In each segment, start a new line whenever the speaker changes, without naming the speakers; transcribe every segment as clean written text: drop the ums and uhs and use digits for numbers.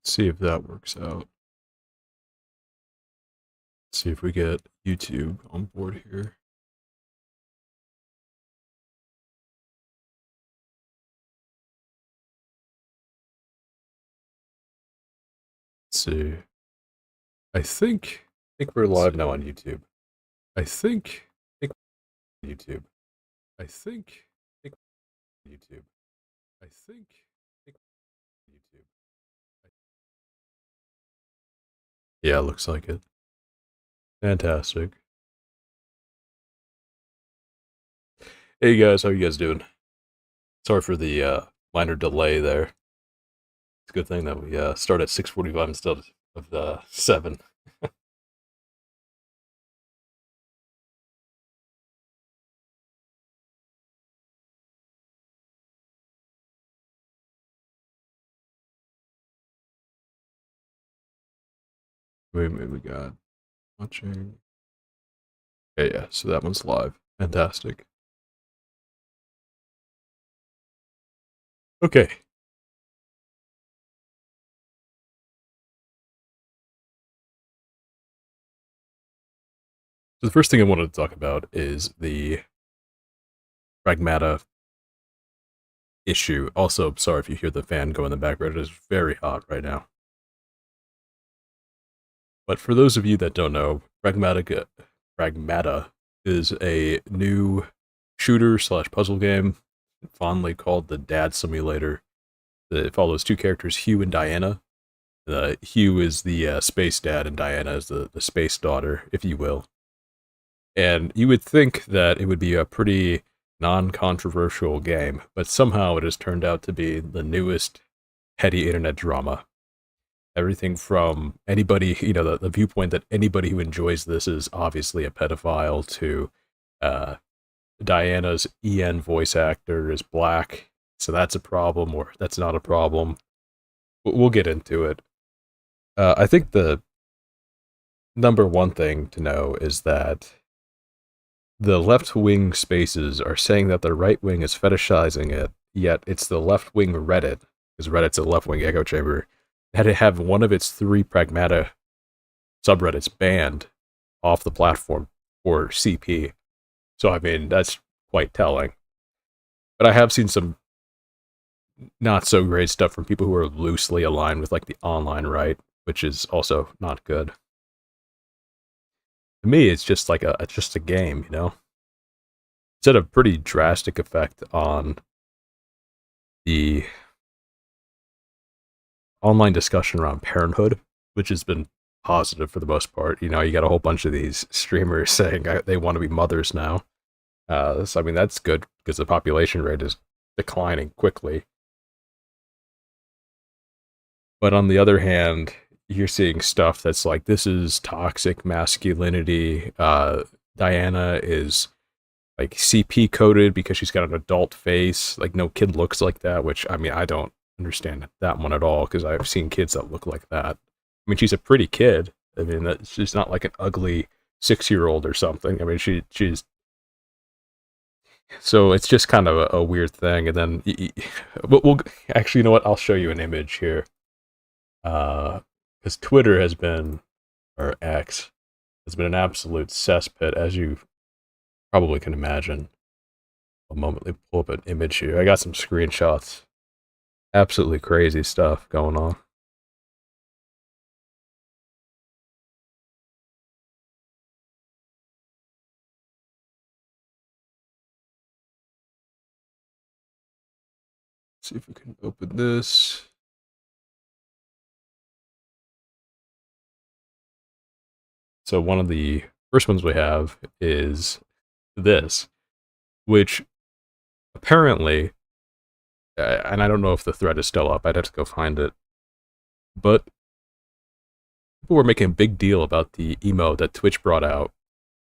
See if that works out. See if we get YouTube on board here. Let's see. I think we're live now on YouTube. I think YouTube. I think YouTube. I think YouTube. Yeah, looks like it. Fantastic. Hey guys, how you guys doing? Sorry for the minor delay there. It's a good thing that we start at 6:45 instead of 7. Wait, we got watching. Yeah, so that one's live. Fantastic. Okay. So the first thing I wanted to talk about is the Pragmata issue. Also, sorry if you hear the fan go in the background. It is very hot right now. But for those of you that don't know, Pragmata is a new shooter/puzzle game, fondly called the Dad Simulator. It follows two characters, Hugh and Diana. Hugh is the space dad, and Diana is the space daughter, if you will. And you would think that it would be a pretty non-controversial game, but somehow it has turned out to be the newest heady internet drama. Everything from anybody, the viewpoint that anybody who enjoys this is obviously a pedophile, to Diana's EN voice actor is black, so that's a problem, or that's not a problem. We'll get into it. I think the number one thing to know is that the left-wing spaces are saying that the right wing is fetishizing it, yet it's the left-wing Reddit, because Reddit's a left-wing echo chamber, had to have one of its 3 Pragmata subreddits banned off the platform for CP. So, I mean, that's quite telling. But I have seen some not so great stuff from people who are loosely aligned with, like, the online right, which is also not good. To me, it's just like just a game, It's had a pretty drastic effect on the online discussion around parenthood, which has been positive for the most part. You got a whole bunch of these streamers saying they want to be mothers now. So, I mean, that's good because the population rate is declining quickly. But on the other hand, you're seeing stuff that's like, this is toxic masculinity. Diana is like CP coded because she's got an adult face. Like, no kid looks like that, which, I mean, I don't understand that one at all, because I've seen kids that look like that. I mean, she's a pretty kid. I mean, she's not like an ugly 6-year-old or something. I mean, she's so it's just kind of a weird thing. And then we'll actually, you know what? I'll show you an image here. Because Twitter has been, or X, has been an absolute cesspit, as you probably can imagine. A moment, let me pull up an image here. I got some screenshots. Absolutely crazy stuff going on. Let's see if we can open this. So one of the first ones we have is this, which apparently, and I don't know if the thread is still up, I'd have to go find it, but people were making a big deal about the emote that Twitch brought out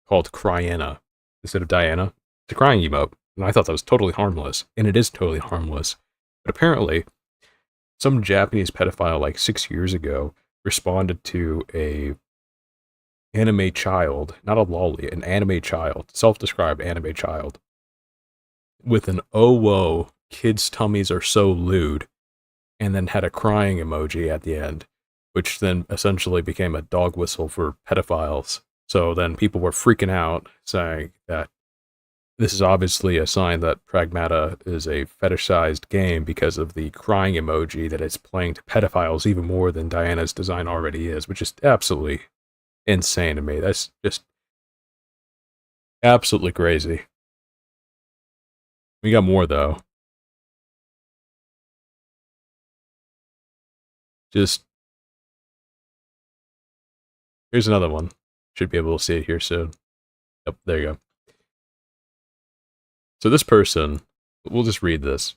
called Cryana instead of Diana. It's a crying emote, and I thought that was totally harmless, and it is totally harmless. But apparently, some Japanese pedophile like 6 years ago responded to a anime child, not a lolly, an anime child, self-described anime child, with an "oh whoa, kids' tummies are so lewd," and then had a crying emoji at the end, which then essentially became a dog whistle for pedophiles. So then people were freaking out, saying that this is obviously a sign that Pragmata is a fetishized game because of the crying emoji that it's playing to pedophiles even more than Diana's design already is, which is absolutely insane to me. That's just absolutely crazy. We got more, though. Just... here's another one. Should be able to see it here soon. Yep, there you go. So this person, we'll just read this.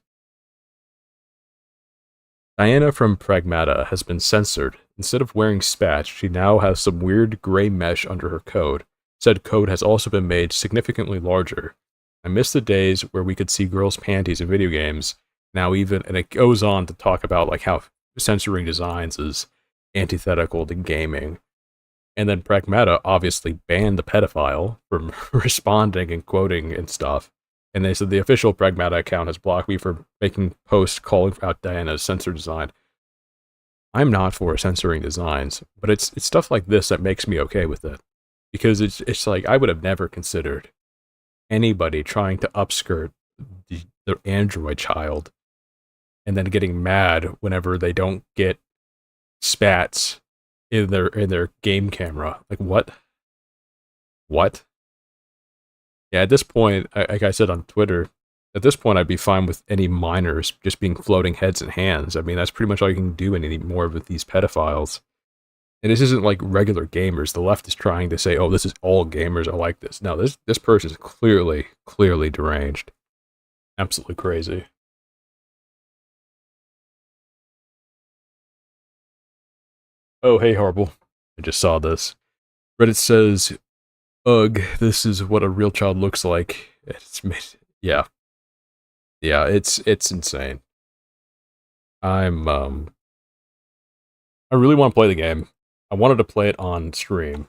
Diana from Pragmata has been censored. Instead of wearing spats, she now has some weird gray mesh under her code. Said code has also been made significantly larger. I miss the days where we could see girls' panties in video games. Now even, and it goes on to talk about like how censoring designs is antithetical to gaming. And then Pragmata obviously banned the pedophile from responding and quoting and stuff. And they said the official Pragmata account has blocked me for making posts calling out Diana's censor design. I'm not for censoring designs, but it's stuff like this that makes me okay with it. Because it's like, I would have never considered anybody trying to upskirt the android child and then getting mad whenever they don't get spats in their game camera. Like, what? What? Yeah, at this point, like I said on Twitter, at this point I'd be fine with any minors just being floating heads and hands. I mean, that's pretty much all you can do anymore with these pedophiles. And this isn't like regular gamers. The left is trying to say, oh, this is all gamers are like this. No, this person is clearly deranged. Absolutely crazy. Oh, hey, Horrible. I just saw this. Reddit says, ugh, this is what a real child looks like. It's made, yeah. Yeah, it's insane. I really want to play the game. I wanted to play it on stream,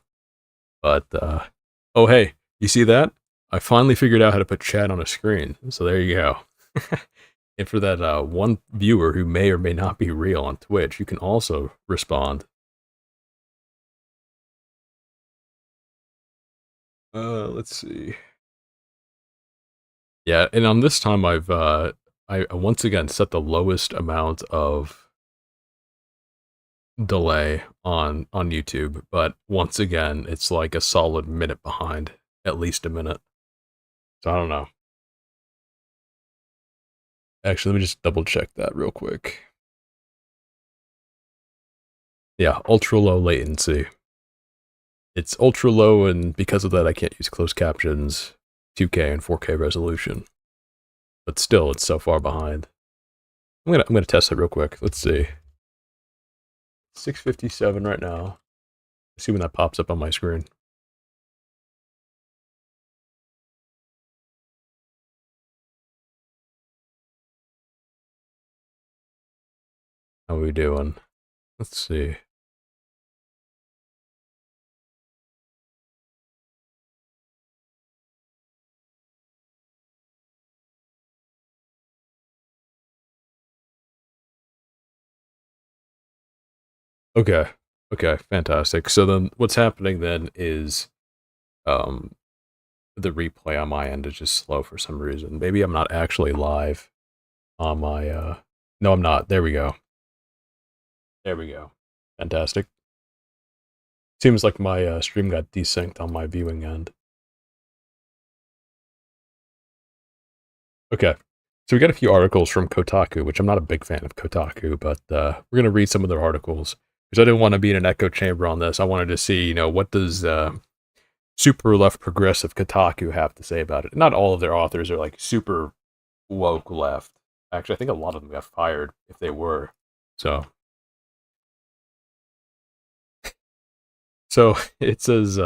but, oh, hey, you see that? I finally figured out how to put chat on a screen, so there you go. And for that, one viewer who may or may not be real on Twitch, you can also respond. Let's see. Yeah, and on this time I've, I once again set the lowest amount of delay on YouTube, but once again, it's like a solid minute behind, at least a minute. So I don't know. Actually, let me just double check that real quick. Yeah, ultra low latency. It's ultra low, and because of that, I can't use closed captions, 2K and 4K resolution. But still, it's so far behind. I'm gonna test it real quick. Let's see. 657 right now. Let's see when that pops up on my screen. How are we doing? Let's see. Okay. Okay, fantastic. So then what's happening then is the replay on my end is just slow for some reason. Maybe I'm not actually live on my no, I'm not. There we go. There we go. Fantastic. Seems like my stream got desynced on my viewing end. Okay. So we got a few articles from Kotaku, which I'm not a big fan of Kotaku, but we're going to read some of their articles. Because I didn't want to be in an echo chamber on this. I wanted to see, you know, what does super left progressive Kotaku have to say about it. Not all of their authors are like super woke left. Actually, I think a lot of them got fired if they were. So it says,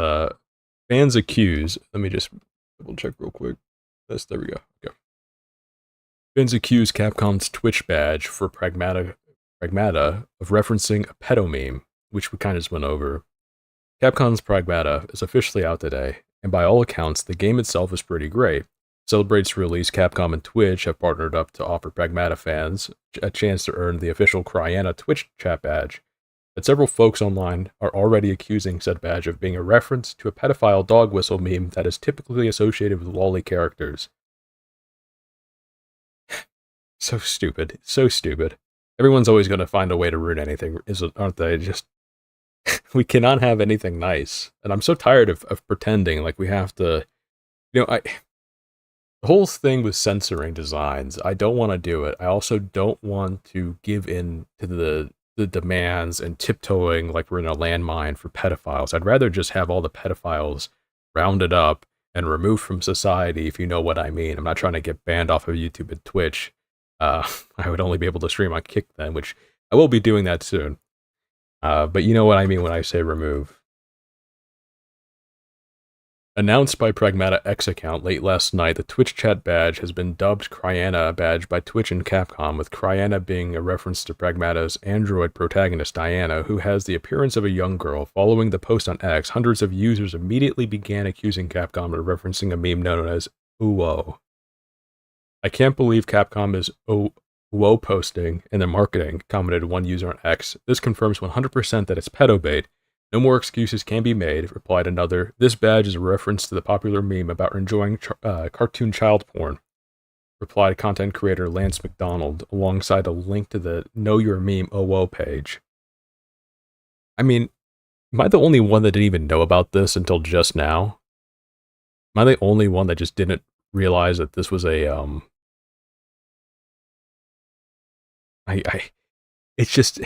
fans accuse, let me just double check real quick. There we go. Okay. Fans accuse Capcom's Twitch badge for Pragmata of referencing a pedo meme, which we kind of just went over. Capcom's Pragmata is officially out today, and by all accounts, the game itself is pretty great. celebrates release, Capcom and Twitch have partnered up to offer Pragmata fans a chance to earn the official Cryana Twitch chat badge. But several folks online are already accusing said badge of being a reference to a pedophile dog whistle meme that is typically associated with lolly characters. So stupid. So stupid. Everyone's always going to find a way to ruin anything, aren't they? Just we cannot have anything nice. And I'm so tired of pretending like we have to, the whole thing with censoring designs, I don't want to do it. I also don't want to give in to the demands and tiptoeing like we're in a landmine for pedophiles. I'd rather just have all the pedophiles rounded up and removed from society, if you know what I mean. I'm not trying to get banned off of YouTube and Twitch. I would only be able to stream on Kick then, which I will be doing that soon. But you know what I mean when I say remove. Announced by Pragmata X account late last night, the Twitch chat badge has been dubbed Cryana badge by Twitch and Capcom, with Cryana being a reference to Pragmata's android protagonist Diana, who has the appearance of a young girl. Following the post on X, hundreds of users immediately began accusing Capcom of referencing a meme known as Uwo. I can't believe Capcom is Uwo posting in their marketing, commented one user on X. This confirms 100% that it's pedo bait. No more excuses can be made, replied another. This badge is a reference to the popular meme about enjoying cartoon child porn, replied content creator Lance McDonald, alongside a link to the Know Your Meme OO page. I mean, am I the only one that didn't even know about this until just now? Am I the only one that just didn't realize that this was a, it's just...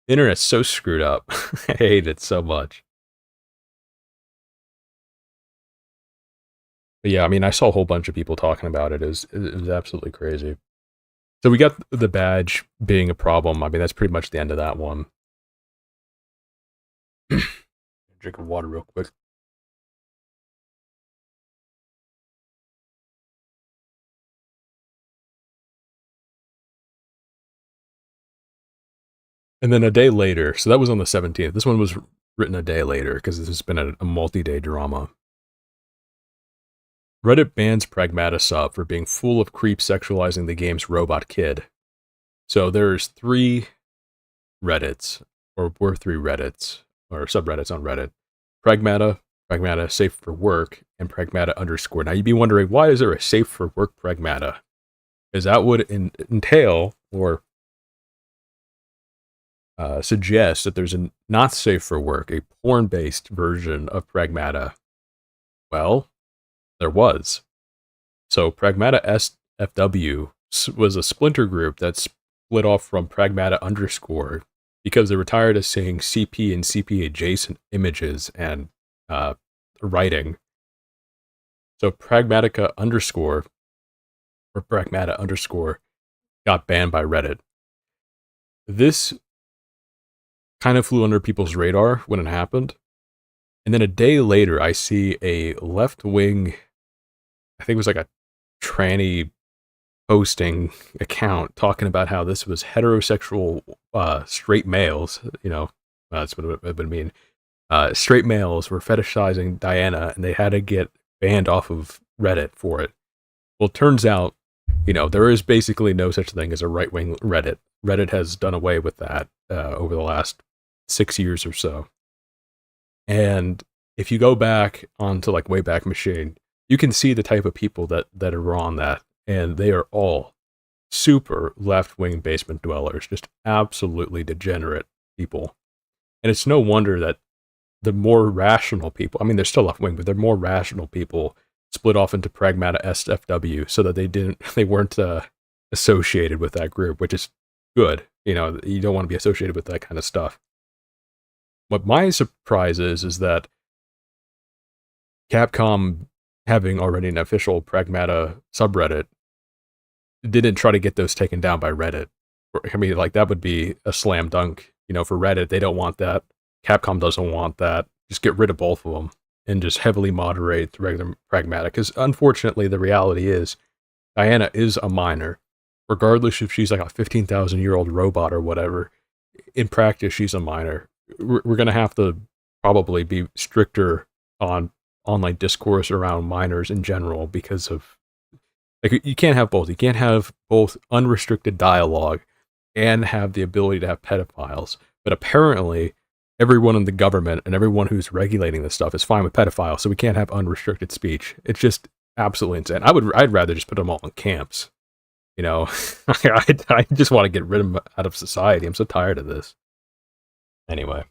The internet's so screwed up. I hate it so much. But yeah, I mean, I saw a whole bunch of people talking about it. It was absolutely crazy. So we got the badge being a problem. I mean, that's pretty much the end of that one. Drink of water real quick. And then a day later, so that was on the 17th. This one was written a day later because this has been a multi-day drama. Reddit bans Pragmata sub for being full of creeps sexualizing the game's robot kid. So there's 3 Reddits, or were 3 Reddits, or subreddits on Reddit. Pragmata safe for work, and Pragmata _. Now you'd be wondering, why is there a safe for work Pragmata? Because that would entail, or suggest that there's a not safe for work, a porn-based version of Pragmata. Well, there was. So Pragmata SFW was a splinter group that split off from Pragmata _ because they were tired of seeing CP and CP adjacent images and writing. So Pragmatica _ or Pragmata _ got banned by Reddit. This kind of flew under people's radar when it happened. And then a day later, I see a left-wing, I think it was like a tranny posting account talking about how this was heterosexual straight males, that's what it would mean. Straight males were fetishizing Diana, and they had to get banned off of Reddit for it. Well, it turns out, there is basically no such thing as a right-wing Reddit. Reddit has done away with that over the last 6 years or so. And if you go back onto like Wayback Machine, you can see the type of people that are on that. And they are all super left-wing basement dwellers, just absolutely degenerate people. And it's no wonder that the more rational people, I mean, they're still left-wing, but they're more rational people split off into Pragmata SFW so that they weren't associated with that group, which is good. You don't want to be associated with that kind of stuff. What my surprise is that Capcom, having already an official Pragmata subreddit, didn't try to get those taken down by Reddit. I mean, like, that would be a slam dunk. For Reddit, they don't want that. Capcom doesn't want that. Just get rid of both of them and just heavily moderate the regular Pragmata. Because unfortunately, the reality is, Diana is a minor. Regardless if she's like a 15,000-year-old robot or whatever, in practice, she's a minor. We're going to have to probably be stricter on online discourse around minors in general because of Like, you can't have both. You can't have both unrestricted dialogue and have the ability to have pedophiles. But apparently, everyone in the government and everyone who's regulating this stuff is fine with pedophiles, so we can't have unrestricted speech. It's just absolutely insane. I'd rather just put them all in camps. You know, I just want to get rid of them out of society. I'm so tired of this. Anyway,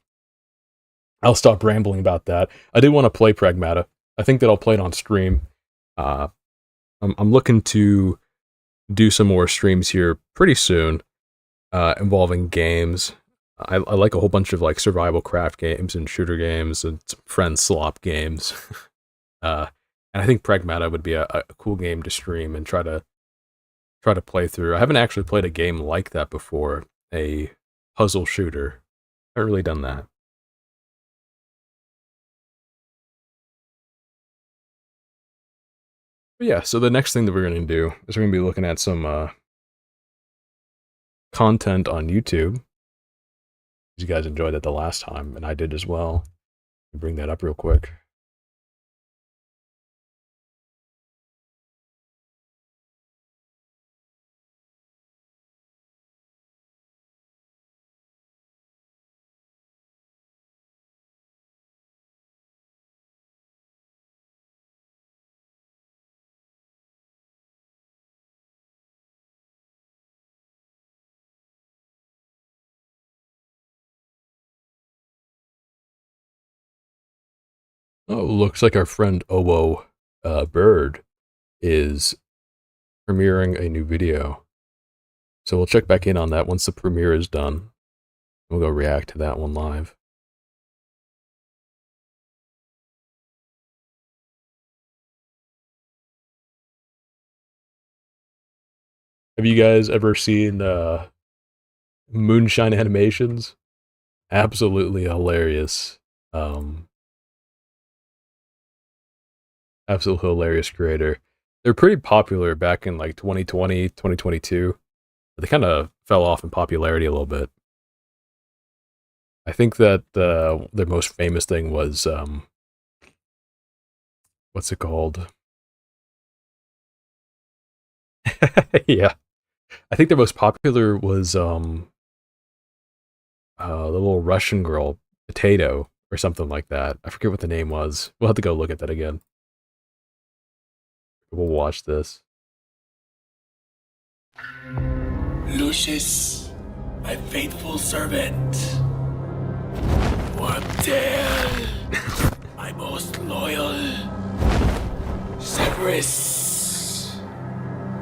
I'll stop rambling about that. I did want to play Pragmata. I think that I'll play it on stream. I'm looking to do some more streams here pretty soon, involving games. I like a whole bunch of like survival craft games and shooter games and some friend slop games. And I think Pragmata would be a cool game to stream and try to play through. I haven't actually played a game like that before, a puzzle shooter. I haven't really done that. But yeah, so the next thing that we're going to do is we're going to be looking at some content on YouTube. You guys enjoyed it the last time, and I did as well. I'll bring that up real quick. Oh, looks like our friend Owo Bird is premiering a new video. So we'll check back in on that once the premiere is done. We'll go react to that one live. Have you guys ever seen Moonshine Animations? Absolutely hilarious. Absolutely hilarious creator. They're pretty popular back in like 2020, 2022. But they kind of fell off in popularity a little bit. I think that their most famous thing was what's it called? Yeah, I think their most popular was the little Russian girl, Potato, or something like that. I forget what the name was. We'll have to go look at that again. We'll watch this.
Lucius, my faithful servant. Wormtail, my most loyal. Severus,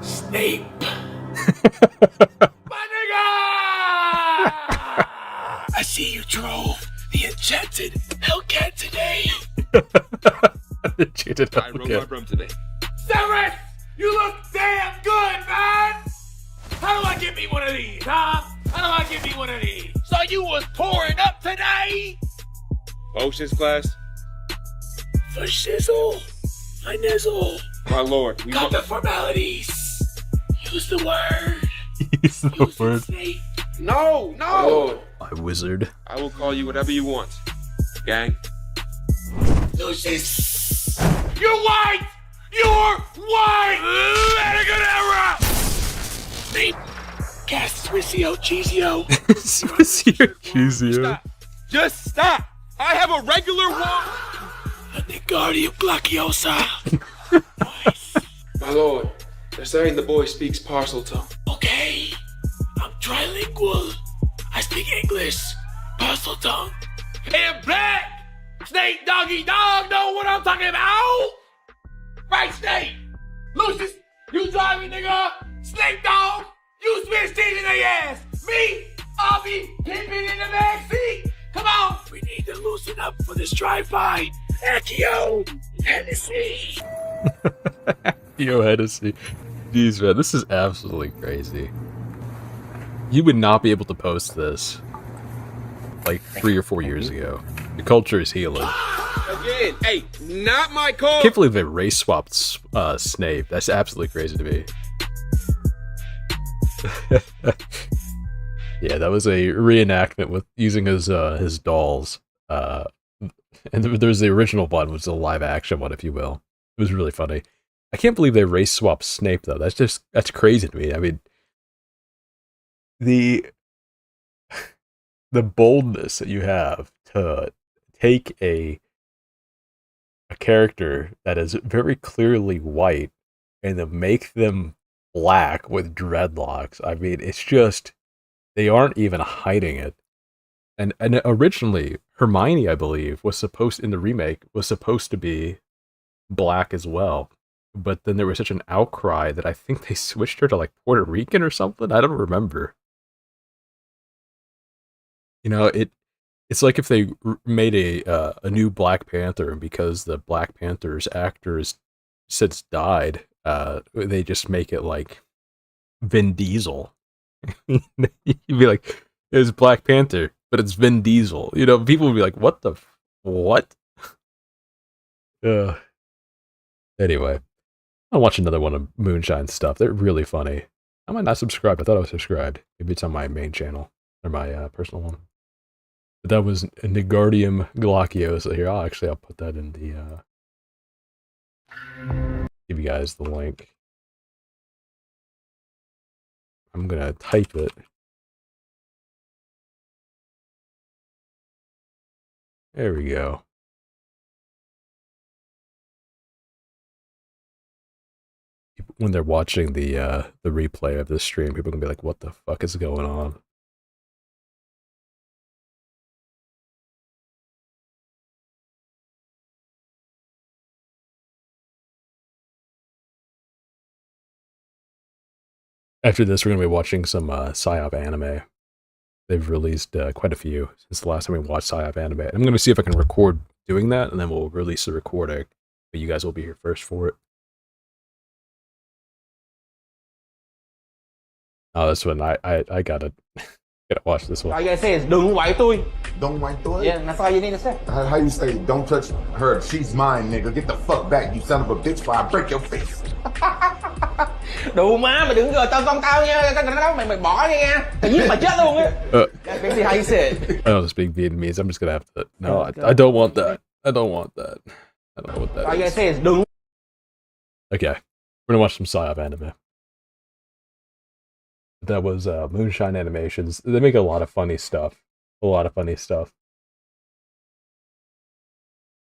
Snape. My nigga! I see you drove the enchanted Hellcat today.
Enchanted
I rode my
Hellcat.
broom today.
Severus, you look damn good, man! How do I get me one of these, huh? How do I get me one of these? So you was pouring up today?
Potions class?
For shizzle, my nizzle.
My lord, we
Got the formalities. Use the word.
Use the
Use
word.
Snape.
No, no!
My wizard.
I will call you whatever you want. Gang.
Lucius. You're white! You're white! Era! Snape. Cast Swissio Cheesio.
Swissio Cheesio.
Stop. Just stop! I have a regular one!
Nigardio Glaciosa. Nice.
My lord, they're saying the boy speaks parcel tongue.
Okay. I'm trilingual. I speak English. Parcel tongue. And black! Snake doggy dog know what I'm talking about? Right, Snake? Lucius, you driving, nigga? Snake dog, you spit cheese in their ass. Me, I'll be pimping in the backseat. Come on. We need to loosen up for this drive-by. Accio, Hennessy.
Yo, Hennessy. Jeez, man, this is absolutely crazy. You would not be able to post this like 3 or 4 years ago. The culture is healing.
Again, hey, not my
I
call!
can't believe they race swapped Snape. That's absolutely crazy to me. Yeah, that was a reenactment with using his dolls. And there's the original one, which is a live action one, if you will. It was really funny. I can't believe they race swapped Snape though. That's crazy to me. I mean, the boldness that you have to take a character that is very clearly white and then make them black with dreadlocks. I mean, it's just, they aren't even hiding it. And originally, Hermione, I believe, in the remake, was supposed to be black as well. But then there was such an outcry that I think they switched her to like Puerto Rican or something. I don't remember. You know, it's like if they made a new Black Panther, and because the Black Panther's actor has since died, they just make it like Vin Diesel. You'd be like, it's Black Panther, but it's Vin Diesel. You know, people would be like, what the what? Anyway, I'll watch another one of Moonshine stuff. They're really funny. I might not subscribe. I thought I was subscribed. Maybe it's on my main channel or my personal one. But that was Negardium Glaucio. So here, I'll put that in the give you guys the link. I'm gonna type it. There we go. When they're watching the replay of this stream, people are gonna be like, "What the fuck is going on?" After this, we're gonna be watching some Psyop anime. They've released quite a few since the last time we watched Psyop anime. I'm gonna see if I can record doing that, and then we'll release the recording. But you guys will be here first for it. Oh, this one I gotta watch this one.
All you gotta say is "Đừng quậy tôi."
Don't white through it?
Yeah, that's all you need to say.
How you say, don't touch her, she's mine, nigga. Get the fuck back, you son of a bitch, before I break your face.
Đủ má, mày đừng gờ con tao nha, mày bỏ đi nha. Tự nhiên mày chết luôn á. That's basically how you say it.
I don't speak Vietnamese. I'm just gonna have to. No, I don't want that. I don't want that. I don't know what that
All you gotta
is.
say is "Đừng."
Okay, we're gonna watch some Psyop anime. That was Moonshine Animations. They make a lot of funny stuff.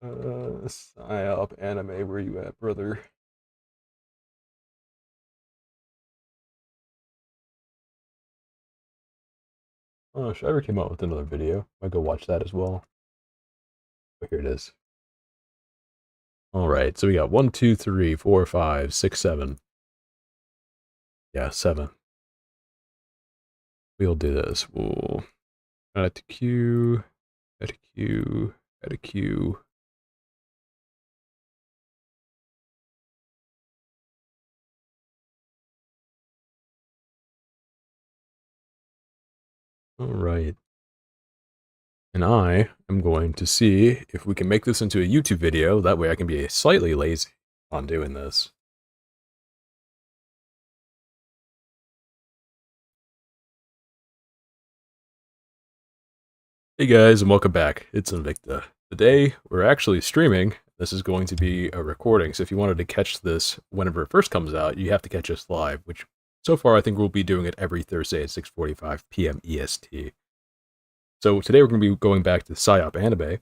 Psyop anime, where you at, brother? Oh, should I ever came out with another video? I'll go watch that as well. Oh, here it is. Alright, so we got 1, 2, 3, 4, 5, 6, 7. Yeah, 7. We'll do this. We'll add to queue, add to queue, add to queue. All right. And I am going to see if we can make this into a YouTube video. That way I can be slightly lazy on doing this. Hey guys, and welcome back. It's Invicta. Today, we're actually streaming. This is going to be a recording, so if you wanted to catch this whenever it first comes out, you have to catch us live, which so far I think we'll be doing it every Thursday at 6:45 p.m. EST. So today we're going to be going back to Psyop anime,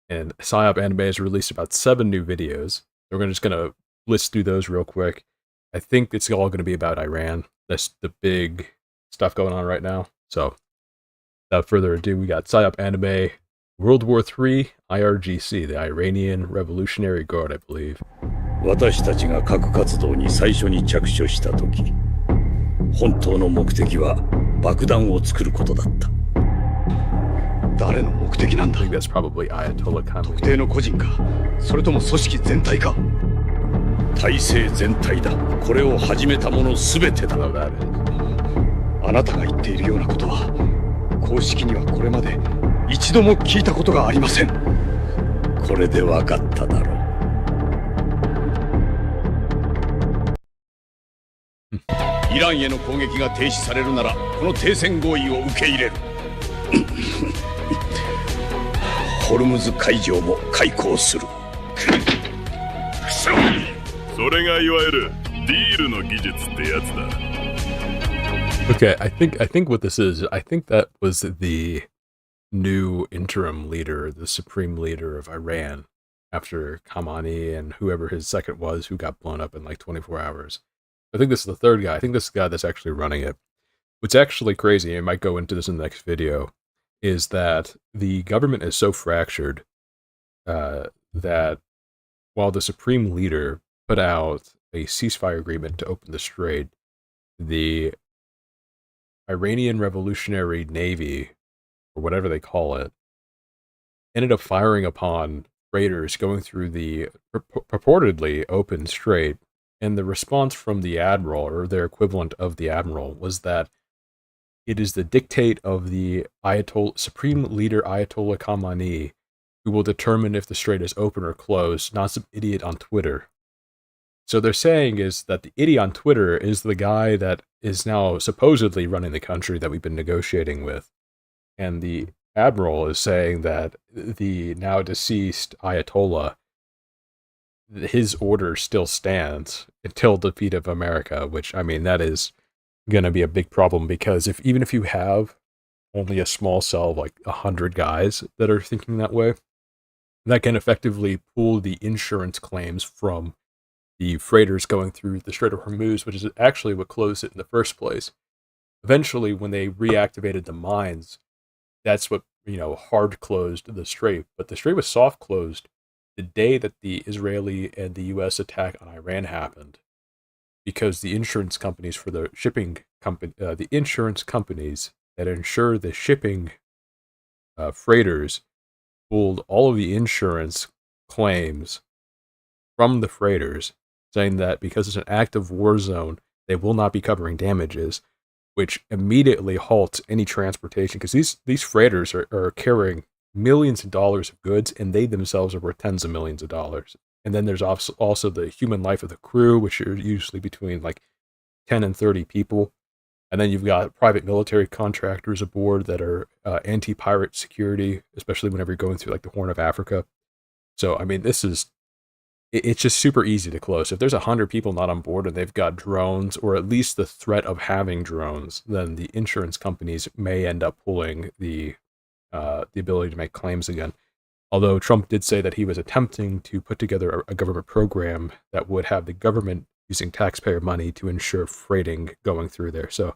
and Psyop anime has released about 7 new videos. We're just going to list through those real quick. I think it's all going to be about Iran. That's the big stuff going on right now. So without further ado, we got Psyop anime, World War III, IRGC, the Iranian Revolutionary Guard, I believe.
私たちが核活動に最初に着手した時、本当の目的は爆弾を作ることだった。誰の目的なんだ？
I think that's probably Ayatollah
特
Khamenei.
定の個人か、それとも組織全体か。体制全体だ。これを始めた者すべてだ。
I don't know what that is.
あなたが言っているようなことは、公式にはこれまで一度も聞いたことがありません。これで分かっただろう。イランへの攻撃が停止されるなら、この停戦合意を受け入れる。ホルムズ海峡も開港する。
Okay, I think what this is, I think that was the new interim leader, the supreme leader of Iran, after Khamenei and whoever his second was, who got blown up in like 24 hours. I think this is the third guy. I think this is the guy that's actually running it. What's actually crazy, I might go into this in the next video, is that the government is so fractured that while the supreme leader put out a ceasefire agreement to open the strait, the Iranian Revolutionary Navy, or whatever they call it, ended up firing upon freighters going through the purportedly open strait, and the response from the admiral, or their equivalent of the admiral, was that it is the dictate of the Supreme Leader Ayatollah Khamenei who will determine if the strait is open or closed, not some idiot on Twitter. So they're saying is that the idiot on Twitter is the guy that is now supposedly running the country that we've been negotiating with. And the admiral is saying that the now deceased Ayatollah, his order still stands until defeat of America, which, I mean, that is going to be a big problem, because even if you have only a small cell of like 100 guys that are thinking that way, that can effectively pull the insurance claims from the freighters going through the Strait of Hormuz, which is actually what closed it in the first place. Eventually, when they reactivated the mines, that's what, hard closed the strait. But the strait was soft closed the day that the Israeli and the U.S. attack on Iran happened, because the insurance companies for the shipping company, the insurance companies that insure the shipping freighters, pulled all of the insurance claims from the freighters, saying that because it's an active war zone, they will not be covering damages, which immediately halts any transportation, because these freighters are carrying millions of dollars of goods, and they themselves are worth tens of millions of dollars. And then there's also the human life of the crew, which are usually between like 10 and 30 people. And then you've got private military contractors aboard that are anti-pirate security, especially whenever you're going through like the Horn of Africa. So, I mean, it's just super easy to close. If there's 100 people not on board and they've got drones, or at least the threat of having drones, then the insurance companies may end up pulling the ability to make claims again. Although Trump did say that he was attempting to put together a government program that would have the government using taxpayer money to ensure freighting going through there. So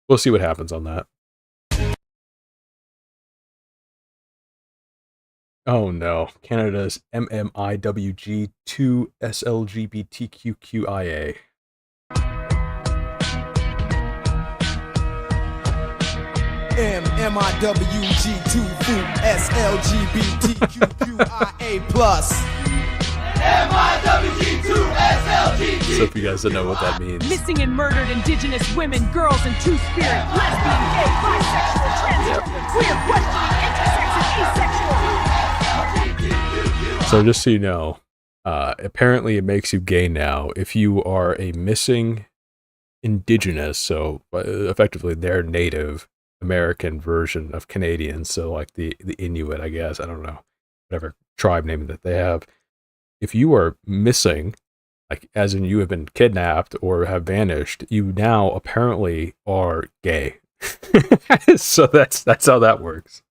we'll see what happens on that. Oh no, Canada's MMIWG2 SLGBTQQIA.
MMIWG2 SLGBTQQIA plus. MIWG2 SLGBTQIA.
So if you guys don't know what that means.
Missing and murdered Indigenous women, girls, and two-spirit, lesbian, gay, bisexual, transgender, queer, questioning, intersex, and asexual.
So just so you know, apparently it makes you gay now if you are a missing Indigenous, so effectively their Native American version of Canadians, so like the Inuit, I guess, I don't know, whatever tribe name that they have. If you are missing, like as in you have been kidnapped or have vanished, you now apparently are gay. So that's how that works.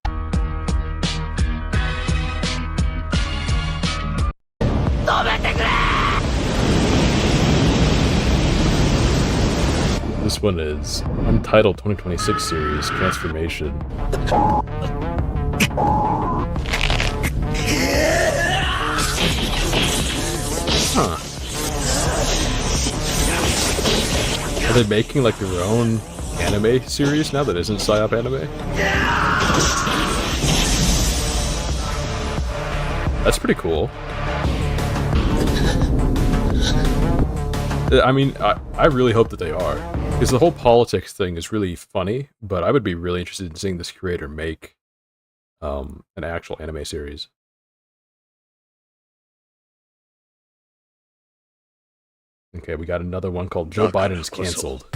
This one is Untitled 2026 series, Transformation. Huh. Are they making like their own anime series now that isn't PSYOP anime? That's pretty cool. I mean, I really hope that they are, because the whole politics thing is really funny, but I would be really interested in seeing this creator make an actual anime series. Okay, we got another one called Joe Biden is Cancelled.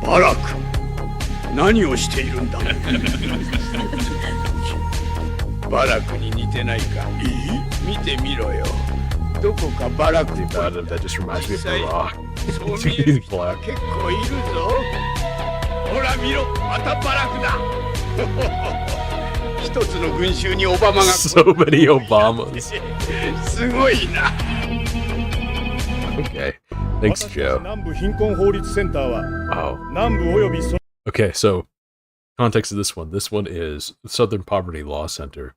Barack, 何をしているんだバラクに似てないか見てみろよ
どこかバラク
Think about it, that just reminds me of The Rock.
そう見える
He's
人が
black.
結構いるぞ。ほら見ろ、またバラクだ。一つの群衆にオバマが
So many Obamas.
すごいな。
Okay. Thanks, Joe.
南部貧困法律センターは
Wow.
南部およびそ
Okay, so context of this one. This one is the Southern Poverty Law Center.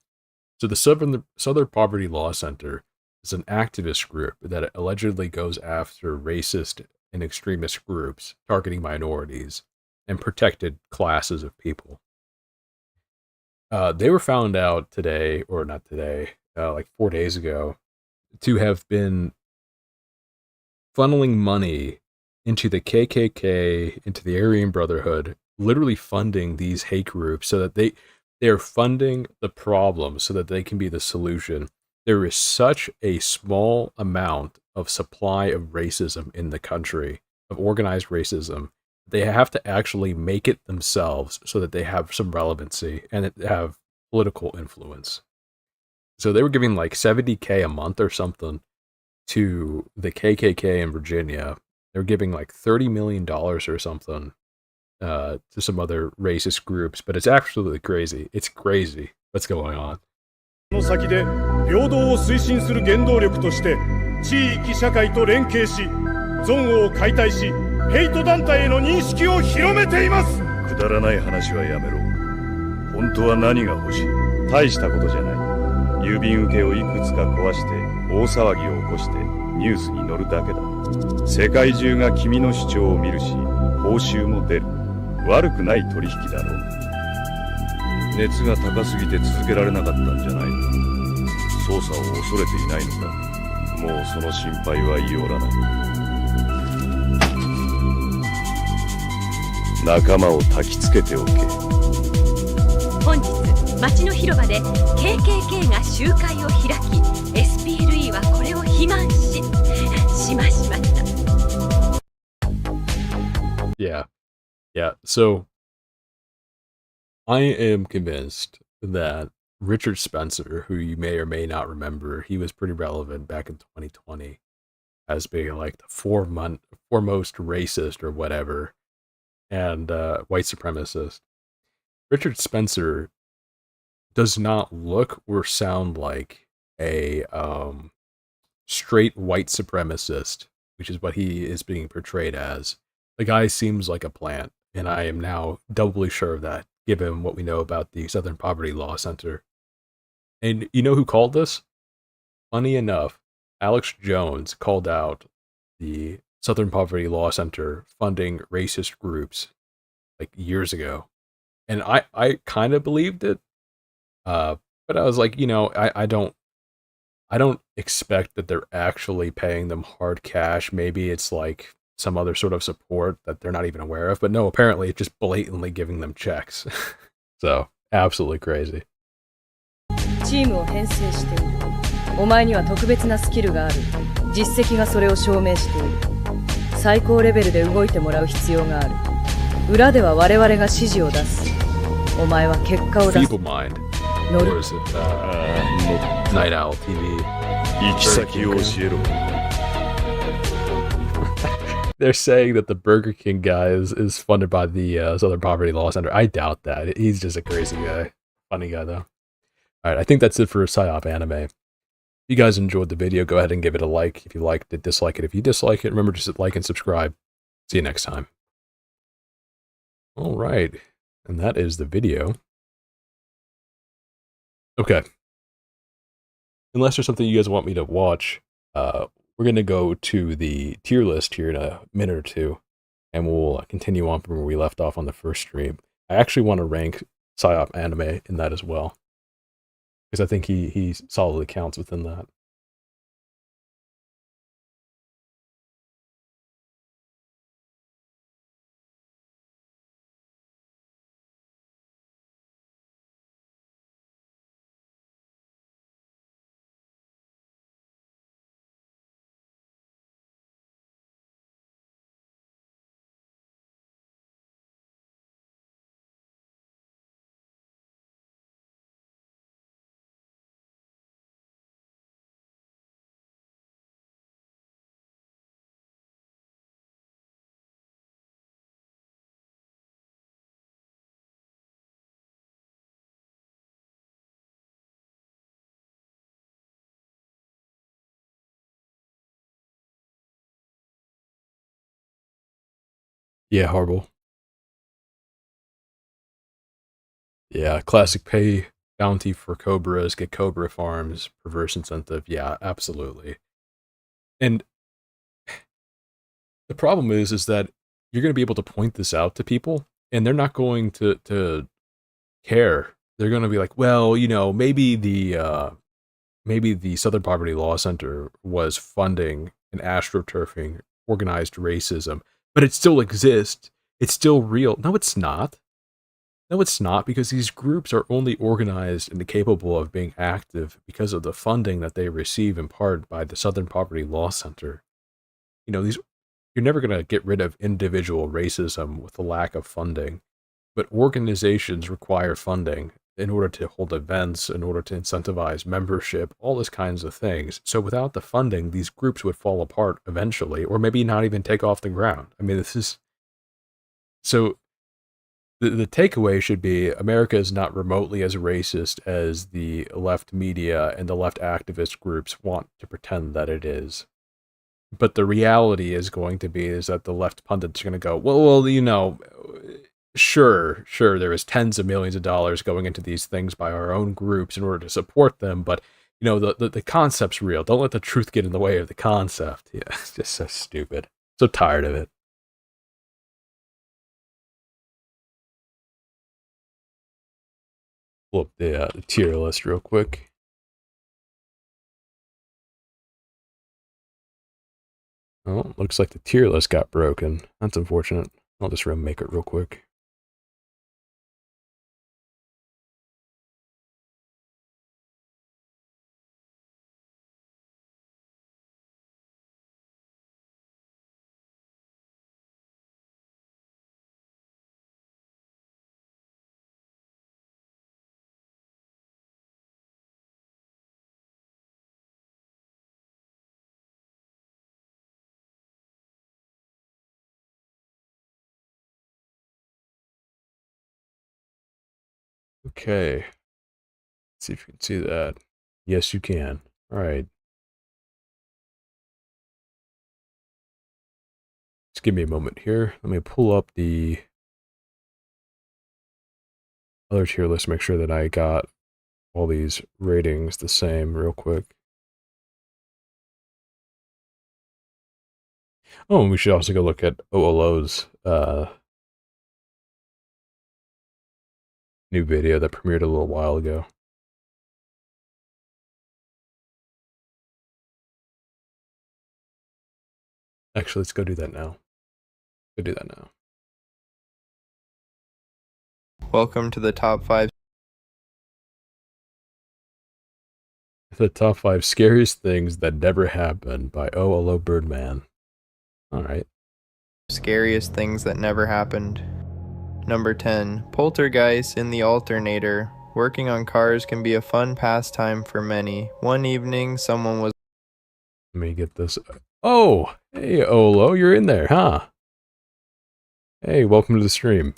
So the Southern Poverty Law Center is an activist group that allegedly goes after racist and extremist groups targeting minorities and protected classes of people. They were found out today, or not today, like 4 days ago, to have been funneling money into the KKK, into the Aryan Brotherhood, literally funding these hate groups so that they are funding the problem so that they can be the solution. There is such a small amount of supply of racism in the country, of organized racism. They have to actually make it themselves so that they have some relevancy and have political influence. So they were giving like $70K a month or something to the KKK in Virginia. They were giving like $30 million or something to some other racist groups, but it's absolutely crazy. It's crazy what's going on.
の先で平等を推進する原動力として地域社会と連携し憎悪を解体しヘイト団体への認識を広めています。くだらない話はやめろ。本当は何が欲しい？大したことじゃない。郵便受けをいくつか壊して大騒ぎを起こしてニュースに載るだけだ。世界中が君の主張を見るし報酬も出る。悪くない取引だろう。熱が高すぎて続けられなかったんじゃないの？捜査を恐れていないのか？もうその心配は言いよらない。仲間を焚きつけておけ。
本日町の広場で KKK が集会を開き SPLE はこれを非難しました。
Yeah. So I am convinced that Richard Spencer, who you may or may not remember, he was pretty relevant back in 2020 as being like the foremost racist or whatever, and white supremacist. Richard Spencer does not look or sound like a straight white supremacist, which is what he is being portrayed as. The guy seems like a plant, and I am now doubly sure of that, given what we know about the Southern Poverty Law Center. And you know who called this? Funny enough, Alex Jones called out the Southern Poverty Law Center funding racist groups like years ago. And I kind of believed it. But I was like, I don't expect that they're actually paying them hard cash. Maybe it's like some other sort of support that they're not even aware of. But no, apparently it's just blatantly giving them checks. So, absolutely crazy.
チームを編成している。お前には特別なスキルがある。実績がそれを証明している。最高レベルで動いてもらう必要がある。裏では我々が指示を出す。お前は結果を出す。
Feeble Mind. Or is it Night Owl TV?
行き先を教えろ。
They're saying that the Burger King guy is funded by the Southern Poverty Law Center. I doubt that. He's just a crazy guy. Funny guy, though. Alright, I think that's it for Psyop Anime. If you guys enjoyed the video, go ahead and give it a like. If you liked it, dislike it. If you dislike it, remember to like and subscribe. See you next time. Alright, and that is the video. Okay. Unless there's something you guys want me to watch, we're going to go to the tier list here in a minute or two, and we'll continue on from where we left off on the first stream. I actually want to rank Psyop Anime in that as well, because I think he solidly counts within that. Yeah, horrible. Yeah, classic pay bounty for cobras, get cobra farms, perverse incentive. Yeah, absolutely. And the problem is that you're going to be able to point this out to people, and they're not going to care. They're going to be like, well, you know, maybe the Southern Poverty Law Center was funding and astroturfing organized racism, but it still exists. It's still real. No, it's not. No, it's not, because these groups are only organized and capable of being active because of the funding that they receive in part by the Southern Poverty Law Center. You know, you're never going to get rid of individual racism with a lack of funding, but organizations require funding in order to hold events, in order to incentivize membership, all those kinds of things. So without the funding, these groups would fall apart eventually, or maybe not even take off the ground. I mean, this is... So the takeaway should be America is not remotely as racist as the left media and the left activist groups want to pretend that it is. But the reality is going to be is that the left pundits are going to go, well, you know, sure, there is tens of millions of dollars going into these things by our own groups in order to support them, but, you know, the concept's real. Don't let the truth get in the way of the concept. Yeah, it's just so stupid. So tired of it. Pull up the tier list real quick. Oh, looks like the tier list got broken. That's unfortunate. I'll just remake it real quick. Okay. Let's see if you can see that. Yes, you can. All right. Just give me a moment here. Let me pull up the other tier list, make sure that I got all these ratings the same real quick. Oh, and we should also go look at OLO's new video that premiered a little while ago. Actually, let's go do that now.
Welcome to the top 5.
The top 5 scariest things that never happened by OLO Birdman. Alright.
Scariest things that never happened. Number 10. Poltergeist in the alternator. Working on cars can be a fun pastime for many. One evening, someone was...
Let me get this. Oh! Hey, OLO, you're in there, huh? Hey, welcome to the stream.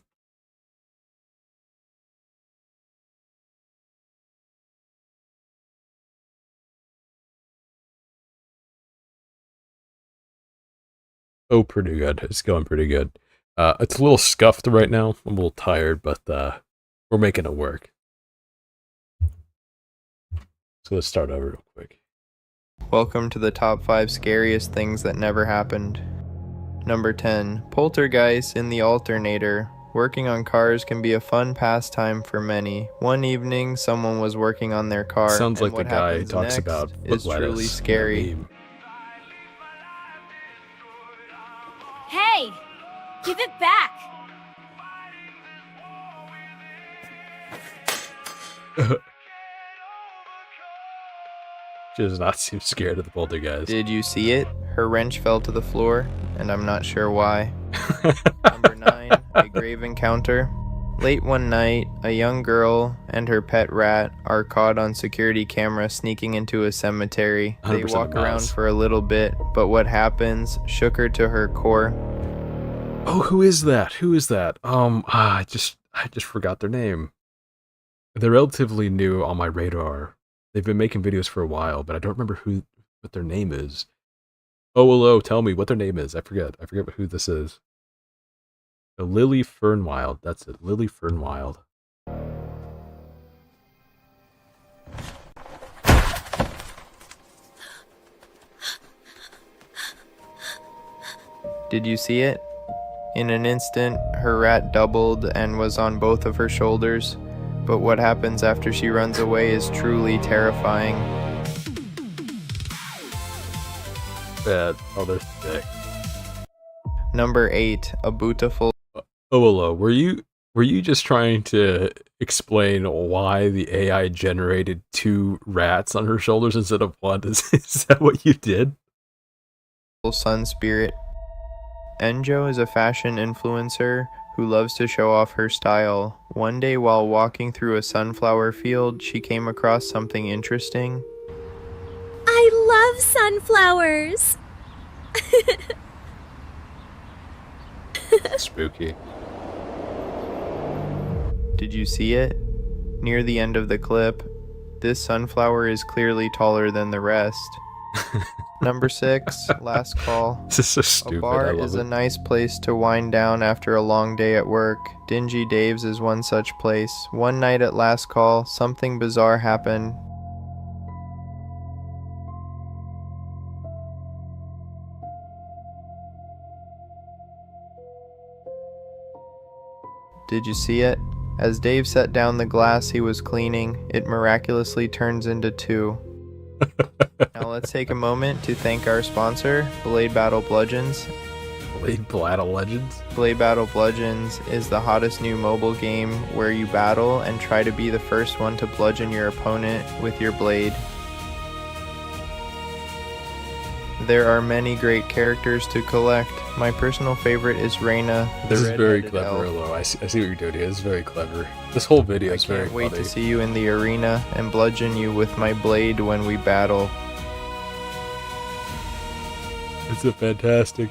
Oh, pretty good. It's going pretty good. It's a little scuffed right now. I'm a little tired, but we're making it work. So let's start over real quick.
Welcome to the top 5 scariest things that never happened. Number 10. Poltergeist in the alternator. Working on cars can be a fun pastime for many. One evening, someone was working on their car.
Sounds like the guy who talks about
is truly scary.
Hey! Give it back!
She does not seem scared of the poltergeist.
Did you see it? Her wrench fell to the floor, and I'm not sure why. Number 9. A grave encounter. Late one night, a young girl and her pet rat are caught on security camera sneaking into a cemetery. They walk around for a little bit, but what happens shook her to her core.
Oh, who is that? I just forgot their name. They're relatively new on my radar. They've been making videos for a while, but I don't remember what their name is. OLO, tell me what their name is. I forget who this is. A Lily Fernwild. That's it. Lily Fernwild.
Did you see it? In an instant, her rat doubled and was on both of her shoulders. But what happens after she runs away is truly terrifying.
Bad. Oh, they're thick.
Number 8, a beautiful.
Oh, hello. Were you just trying to explain why the AI generated 2 rats on her shoulders instead of 1? Is that what you did?
Sun spirit. Enjo is a fashion influencer who loves to show off her style. One day while walking through a sunflower field, she came across something interesting.
I love sunflowers!
Spooky.
Did you see it? Near the end of the clip, this sunflower is clearly taller than the rest. Number 6, last call.
This is so stupid.
A bar is a nice place to wind down after a long day at work. Dingy Dave's is one such place. One night at last call, something bizarre happened. Did you see it? As Dave set down the glass he was cleaning, it miraculously turns into 2. Now let's take a moment to thank our sponsor, Blade Battle Bludgeons.
Blade Battle Legends?
Blade Battle Bludgeons is the hottest new mobile game where you battle and try to be the first one to bludgeon your opponent with your blade. There are many great characters to collect. My personal favorite is Reyna, the
This is very
red-headed
clever,
elf.
Elo. I see what you're doing here. This is very clever. This whole video is very
Can't wait
funny.
to see you in the arena and bludgeon you with my blade when we battle.
It's a fantastic.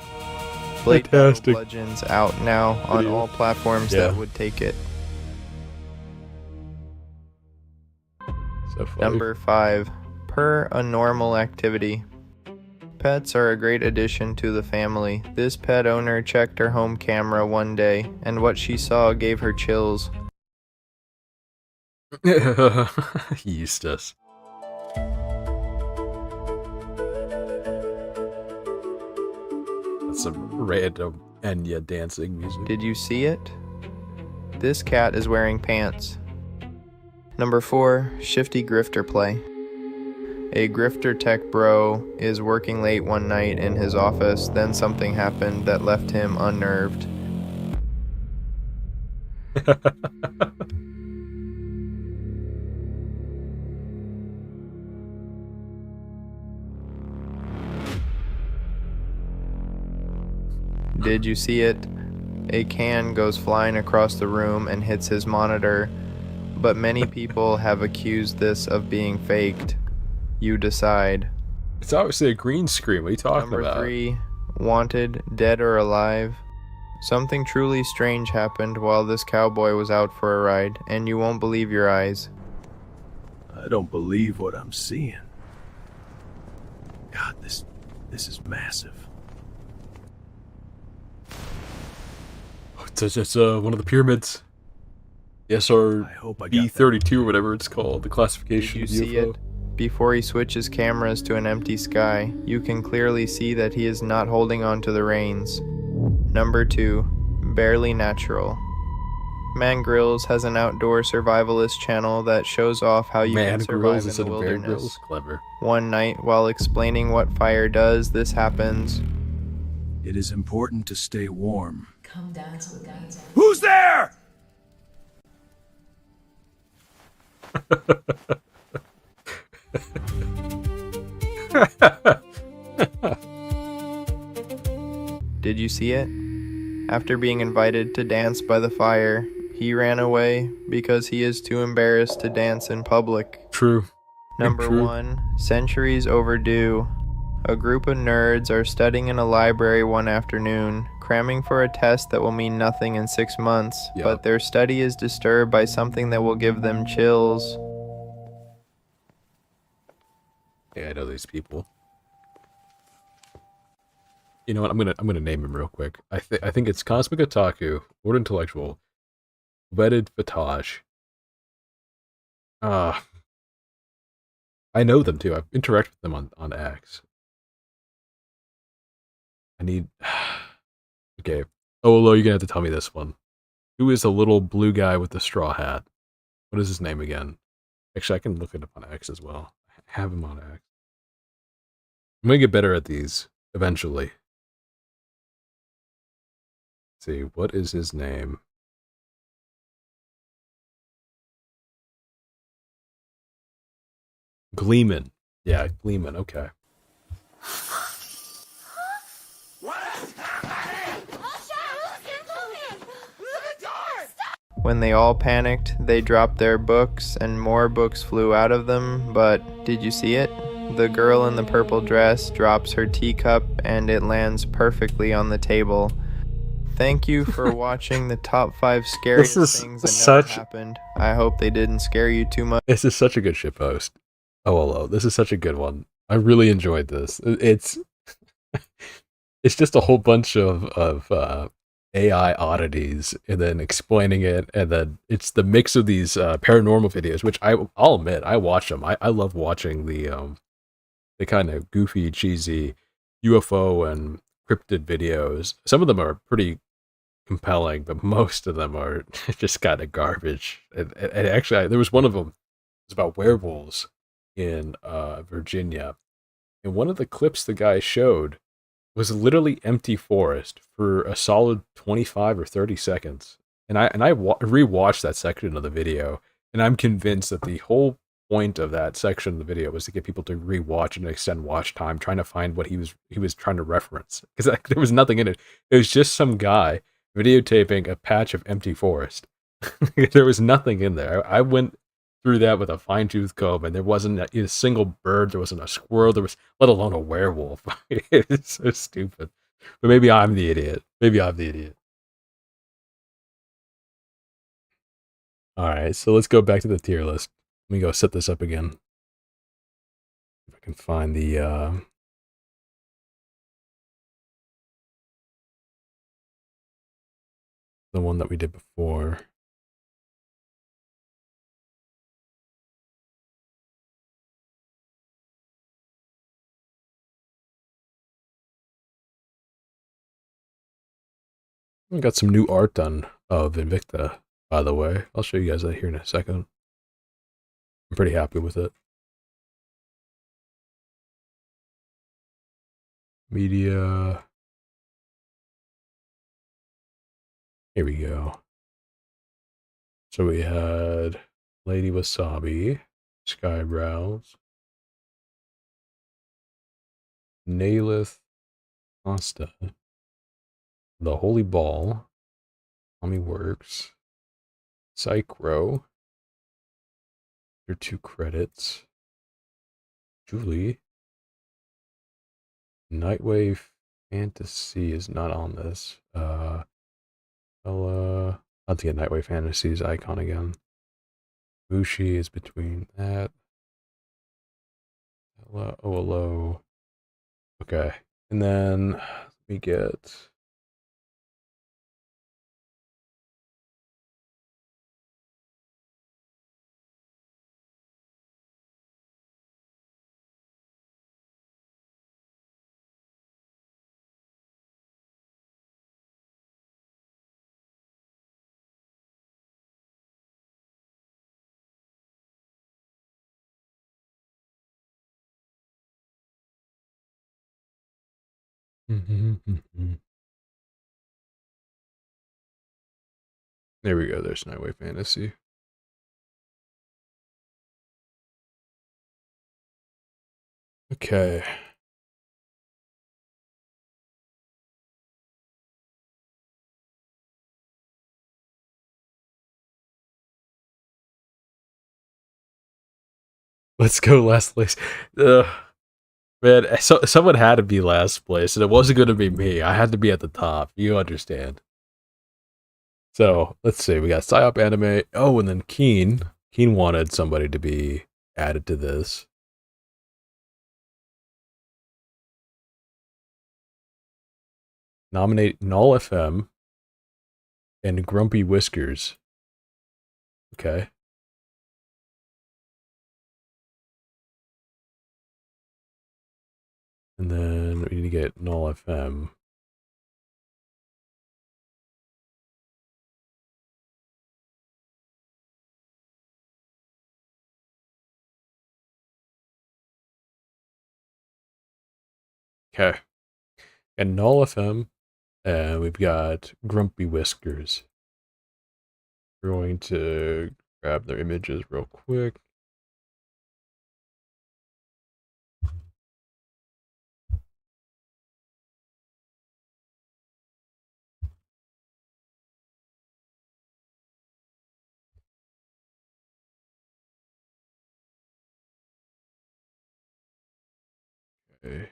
Blade Battle
Fantastic.
Bludgeons out now on
Video.
all platforms that would take it.
So funny.
Number 5. Per-a-normal activity. Pets are a great addition to the family. This pet owner checked her home camera one day, and what she saw gave her chills.
Eustace. That's some random Enya dancing music.
Did you see it? This cat is wearing pants. Number 4. Shifty grifter play. A grifter tech bro is working late one night in his office, then something happened that left him unnerved. Did you see it? A can goes flying across the room and hits his monitor, but many people have accused this of being faked. You decide.
It's obviously a green screen. What are you talking
Number
about?
3, wanted, dead or alive. Something truly strange happened while this cowboy was out for a ride, and you won't believe your eyes.
I don't believe what I'm seeing. God, this is massive.
It's one of the pyramids. The SR-B32 or whatever it's called. The classification
Did you see
UFO.
it? Before he switches cameras to an empty sky, you can clearly see that he is not holding on to the reins. Number 2, barely natural. Man Grills has an outdoor survivalist channel that shows off how you
Man
can survive
Grills
in
instead
the
of Bear
wilderness.
Grylls? Clever.
One night, while explaining what fire does, this happens.
It is important to stay warm.
Come dance with me.
Who's there?
Did you see it? After being invited to dance by the fire, he ran away because he is too embarrassed to dance in public.
True.
Number
True.
1, centuries overdue. A group of nerds are studying in a library one afternoon, cramming for a test that will mean nothing in 6 months,
Yeah.
but their study is disturbed by something that will give them chills.
Yeah, I know these people. You know what? I'm gonna name him real quick. I think it's Cosmic Otaku, Lord Intellectual, Wedded Fatage. I know them too. I've interacted with them on X. I need. Okay. Oh, well, you're gonna have to tell me this one. Who is the little blue guy with the straw hat? What is his name again? Actually, I can look it up on X as well. I have him on X. I'm gonna get better at these eventually. Let's see, what is his name? Gleeman. Yeah, Gleeman. Okay.
When they all panicked, they dropped their books and more books flew out of them, but did you see it? The girl in the purple dress drops her teacup and it lands perfectly on the table. Thank you for watching the top 5 scariest things that never happened. I hope they didn't scare you too much.
This is such a good shitpost. Oh, this is such a good one. I really enjoyed this. It's just a whole bunch of AI oddities, and then explaining it, and then it's the mix of these paranormal videos, which I'll admit I watch them. I love watching the kind of goofy, cheesy UFO and cryptid videos. Some of them are pretty compelling, but most of them are just kind of garbage. And actually, there was one of them. It was about werewolves in Virginia, and one of the clips the guy showed was literally empty forest for a solid 25 or 30 seconds. And I rewatched that section of the video, and I'm convinced that the whole point of that section of the video was to get people to rewatch and extend watch time, trying to find what he was trying to reference. Because there was nothing in it. It was just some guy videotaping a patch of empty forest. There was nothing in there. I went through that with a fine-tooth comb, and there wasn't a single bird, there wasn't a squirrel, there was, let alone a werewolf. It's so stupid. But maybe I'm the idiot. Alright, so let's go back to the tier list. Let me go set this up again. If I can find the one that we did before. I got some new art done of Invicta, by the way. I'll show you guys that here in a second. I'm pretty happy with it. Media. Here we go. So we had Lady Wasabi, Skyebros, Nailith, Pasta, The Holy Ball, Tommy Works, Psychro, your 2 credits, Julie, Nightwave Fantasy is not on this. I'll get Nightwave Fantasy's icon again. Bushi is between that. Hello. Okay. And then we get there we go, there's Nightwave Fantasy. Okay. Let's go last place. Man, someone had to be last place, and it wasn't going to be me. I had to be at the top. You understand. So, let's see. We got Psyop Anime. Oh, and then Keen. Keen wanted somebody to be added to this. Nominate Null FM and Grumpy Whiskers. Okay. And then we need to get Null FM. Okay. And Null FM, and we've got Grumpy Whiskers. We're going to grab their images real quick. Okay.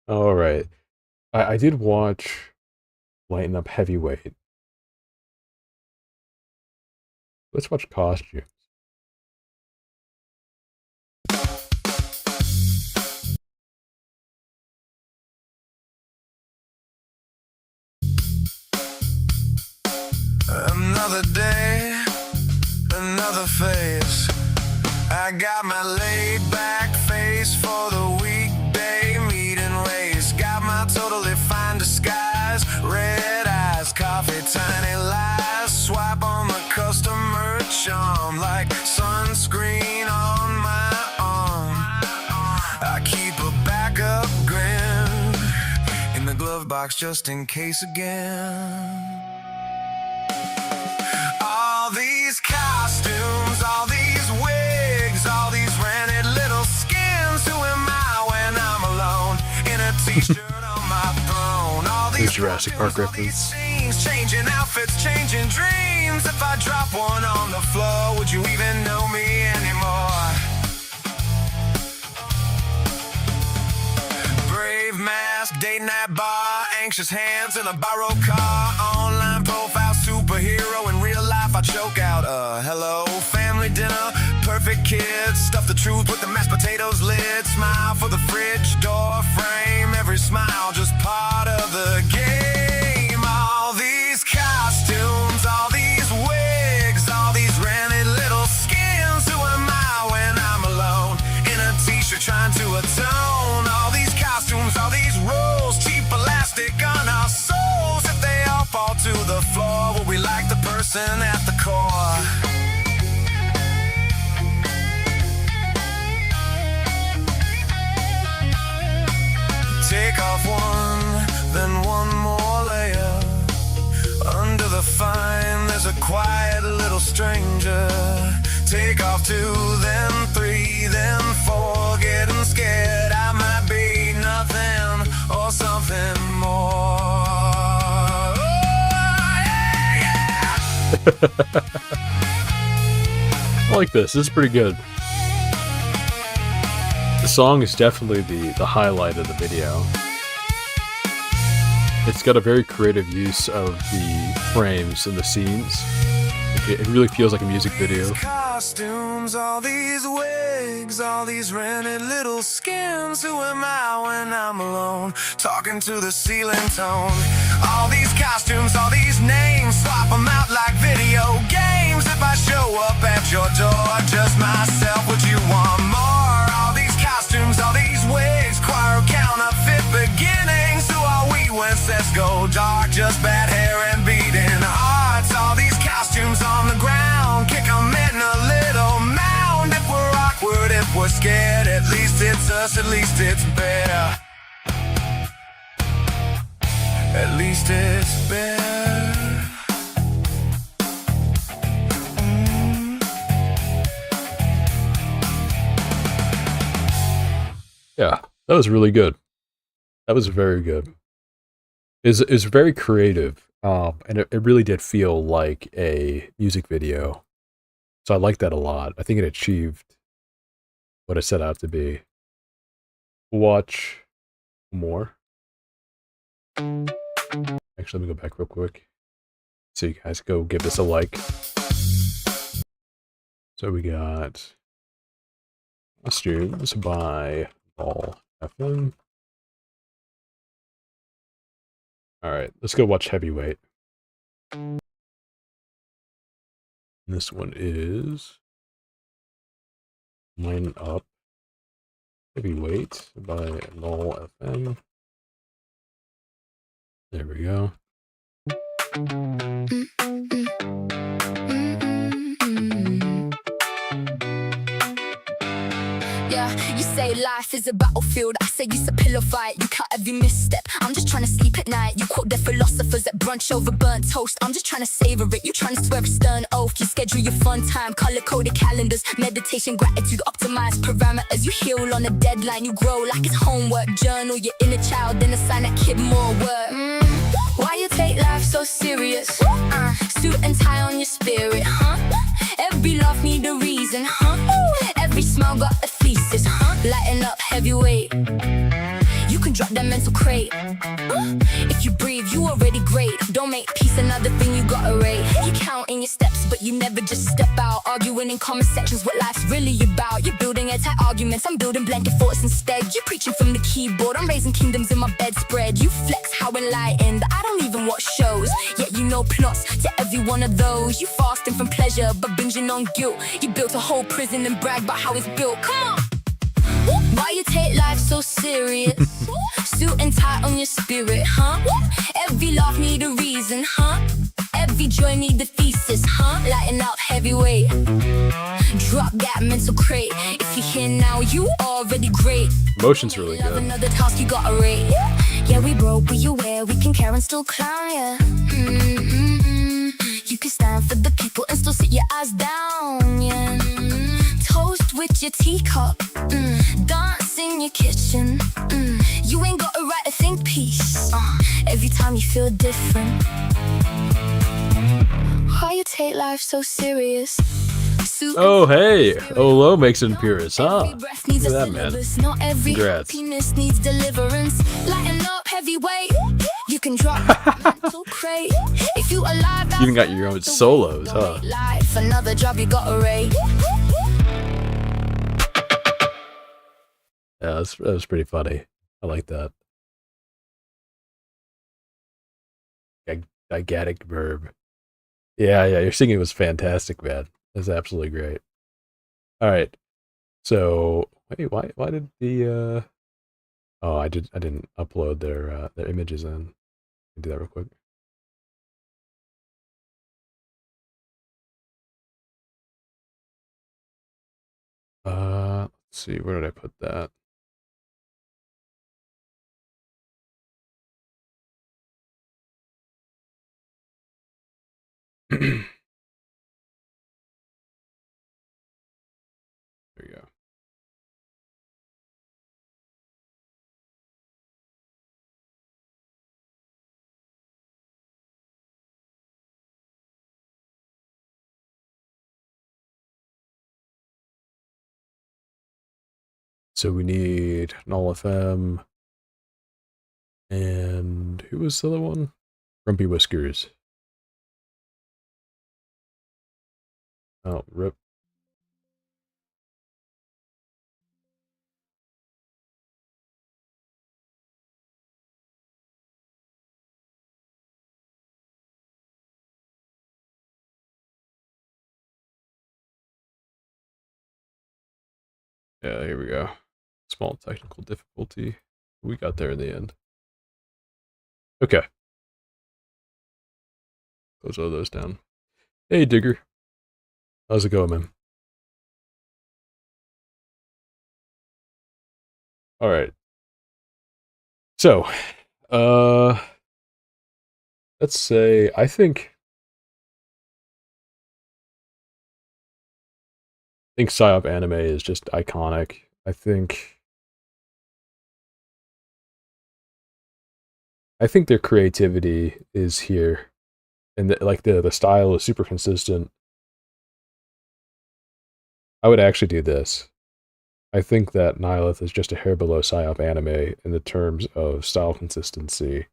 All right. I did watch Lighten Up Heavyweight. Let's watch Costumes.
Another day, another face. I got my laid back face for the weekday meeting race. Got my totally fine disguise, red eyes, coffee, tiny lies. Swipe on the customer charm like sunscreen on my arm. I keep a backup grin in the glove box just in case again. All these costumes, all these wigs, all these rented little skins. Who am I when I'm alone in a t-shirt on my throne? All these
Jurassic Park reference.
scenes, changing outfits, changing dreams. If I drop one on the floor, would you even know me anymore? Brave mask, date night bar, anxious hands in a borrowed car, online profile, superhero. In real life I choke out, hello, family dinner, perfect kids, stuff the truth with the mashed potatoes lid, smile for the fridge door frame, every smile just part of the game. All these costumes, all these wigs, all these rented little skins. Who am I when I'm alone in a t-shirt trying to atone? All these costumes, all these roles, cheap elastic on our souls. If they all fall to the floor, will we like the person at the core? Take off one, then one more layer. Under the fine, there's a quiet little stranger. Take off two, then three, then four. Getting scared, I might be nothing or something more. Oh, yeah.
I like this. This is pretty good. The song is definitely the highlight of the video. It's got a very creative use of the frames and the scenes. It really feels like a music video.
Costumes, all these wigs, all these rented little skins. Who am I when I'm alone, talking to the ceiling tone? All these costumes, all these names, swap them out like video games. If I show up at your door, just myself, would you want more? All these costumes, all these wigs, choir counterfeit beginnings. Who are we when sets go dark? Just bad hair and beating hearts. All these costumes on the ground, kick 'em in a little mound. If we're awkward, if we're scared, at least it's us, at least it's better. At least it's better.
Yeah, that was really good. That was very good. Is very creative, and it really did feel like a music video. So I like that a lot. I think it achieved what it set out to be. Watch more. Actually, let me go back real quick. So you guys go give this a like. So we got Streams by Ball FM. Alright, let's go watch Heavyweight. This one is Line Up Heavyweight by Null FM. There we go.
Yeah, you say life is a battlefield. I say it's a pillow fight. You count every misstep. I'm just trying to sleep at night. You quote their philosophers at brunch over burnt toast. I'm just trying to savor it. You trying to swear a stern oath. You schedule your fun time, color-coded calendars, meditation, gratitude, optimize parameters. You heal on a deadline. You grow like it's homework. Journal your inner child, then assign that kid more work. Why you take life so serious? Suit and tie on your spirit, huh? Every laugh need a reason, huh? Every smile got a thesis, huh? Lighten up heavyweight. You can drop that mental crate. If you breathe, you already great. Don't make peace another thing you gotta rate. You count in your steps, but you never just step out. Arguing in comment sections what life's really about. You're building anti-arguments, I'm building blanket forts instead. You're preaching from the keyboard, I'm raising kingdoms in my bedspread. You flex how enlightened, I don't even watch shows. Yet you know plots to every one of those. You fasting from pleasure, but binging on guilt. You built a whole prison and brag about how it's built. Come on! Why you take life so serious? Suit and tie on your spirit, huh? Every laugh need a reason, huh? Every joy need the thesis, huh? Lighten up heavyweight. Drop that mental crate. If you're here now, you already great.
Motion's really good.
Another task you gotta rate. Yeah, we broke, we aware, we can care and still clown, yeah. You can stand for the people and still sit your ass down, yeah. Toast with your teacup, dance in your kitchen. You ain't got a right to think peace. Every time you feel different. Why you take life so serious?
Oh hey, Olo makes an appearance, huh? Look at that, man.
Not every
Congrats.
happiness needs deliverance. Lighten up heavyweight. You can drop mental crate. If you alive,
You even got your own solos, huh?
life, another job you gotta rate.
Yeah, that was pretty funny. I like that. Gigantic verb. Yeah, your singing was fantastic, man. That's absolutely great. All right. So, wait, why did the oh, I didn't upload their images in. I'll do that real quick. Let's see, where did I put that? There you go. So we need Null FM. And who was the other one? Grumpy Whiskers. Oh, rip. Yeah, here we go. Small technical difficulty. We got there in the end. Okay. Close all those down. Hey, Digger. How's it going, man? All right. So, let's say I think PSYOP anime is just iconic. I think their creativity is here, and the style is super consistent. I would actually do this. I think that Nihilith is just a hair below PSYOP anime in the terms of style consistency.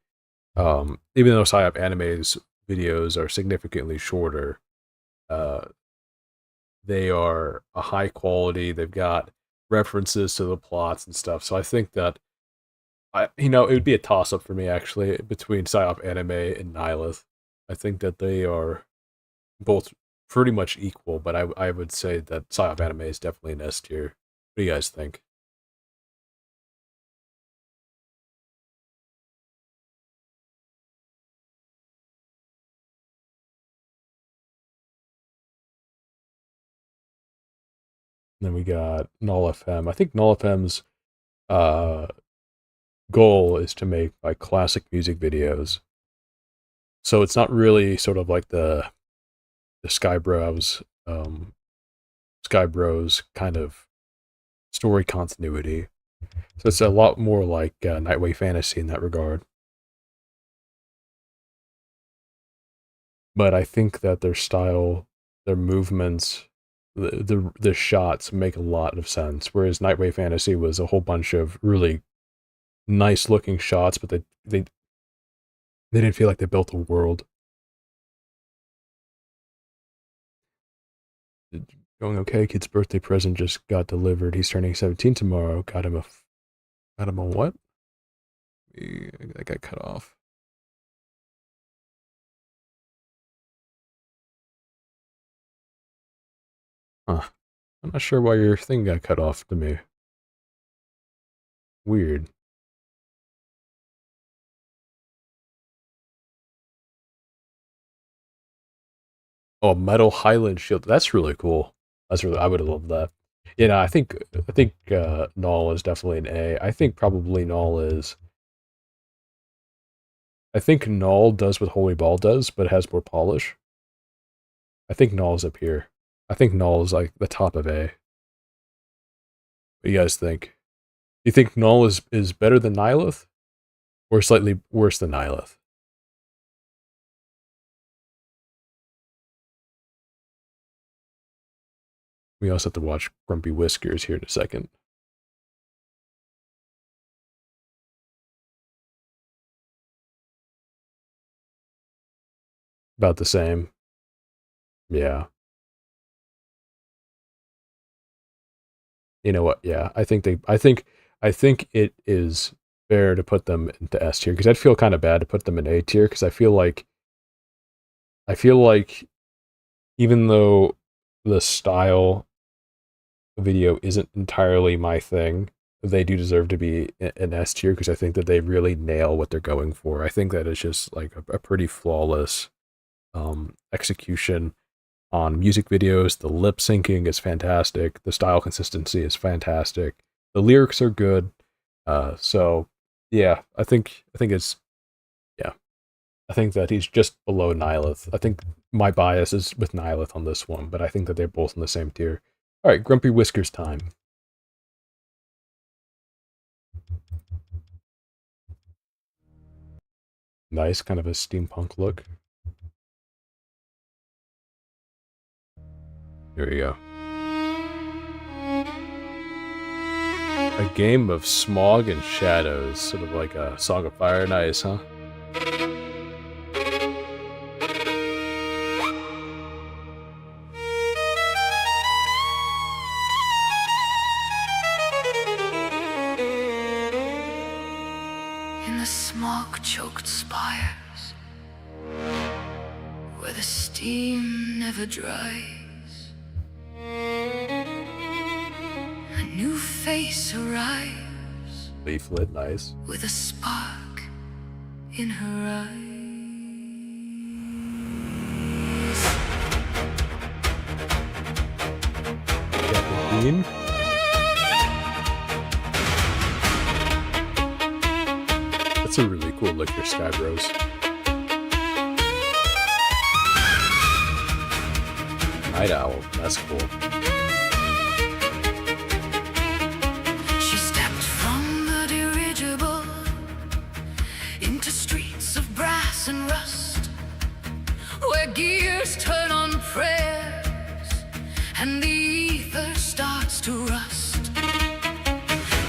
Even though PSYOP anime's videos are significantly shorter, they are a high quality. They've got references to the plots and stuff. So I think that it would be a toss-up for me actually between Psyop Anime and Nihilith. I think that they are both pretty much equal, but I would say that Psyop Anime is definitely an S tier. What do you guys think? Then we got Null FM. I think Null FM's goal is to make like classic music videos. So it's not really sort of like the Skyebros kind of story continuity. So it's a lot more like Nightwave Fantasy in that regard. But I think that their style, their movements, the shots make a lot of sense. Whereas Nightwave Fantasy was a whole bunch of really nice looking shots, but they didn't feel like they built a world. Going okay. Kid's birthday present just got delivered. He's turning 17 tomorrow. Got him a what? That got cut off. Huh. I'm not sure why your thing got cut off to me. Weird. Oh, a metal Highland shield. That's really cool. I would have loved that. You know, I think Null is definitely an A. I think probably Null is. I think Null does what Holy Ball does, but it has more polish. I think Null's up here. I think Null is like the top of A. What do you guys think? You think Null is better than Nihilith? Or slightly worse than Nihilith? We also have to watch Grumpy Whiskers here in a second. About the same. Yeah. You know what? Yeah, I think it is fair to put them into S tier because I'd feel kind of bad to put them in A tier because I feel like even though the style video isn't entirely my thing, they do deserve to be an S tier because I think that they really nail what they're going for. I think that it's just like a pretty flawless execution on music videos. The lip syncing is fantastic. The style consistency is fantastic. The lyrics are good. So yeah, I think that he's just below Nihilith. I think my bias is with Nihilith on this one, but I think that they're both in the same tier. All right, Grumpy Whiskers time. Nice, kind of a steampunk look. Here we go. A game of smog and shadows, sort of like a Song of Fire and Ice, huh?
In the smog-choked spires, where the steam never dries, a new face arrives.
Leaflet, nice.
With a spark in her eyes.
Captain Bean. That's a really cool look for Skyebros. Night Owl, that's cool.
She stepped from the dirigible into streets of brass and rust, where gears turn on prayers and the ether starts to rust.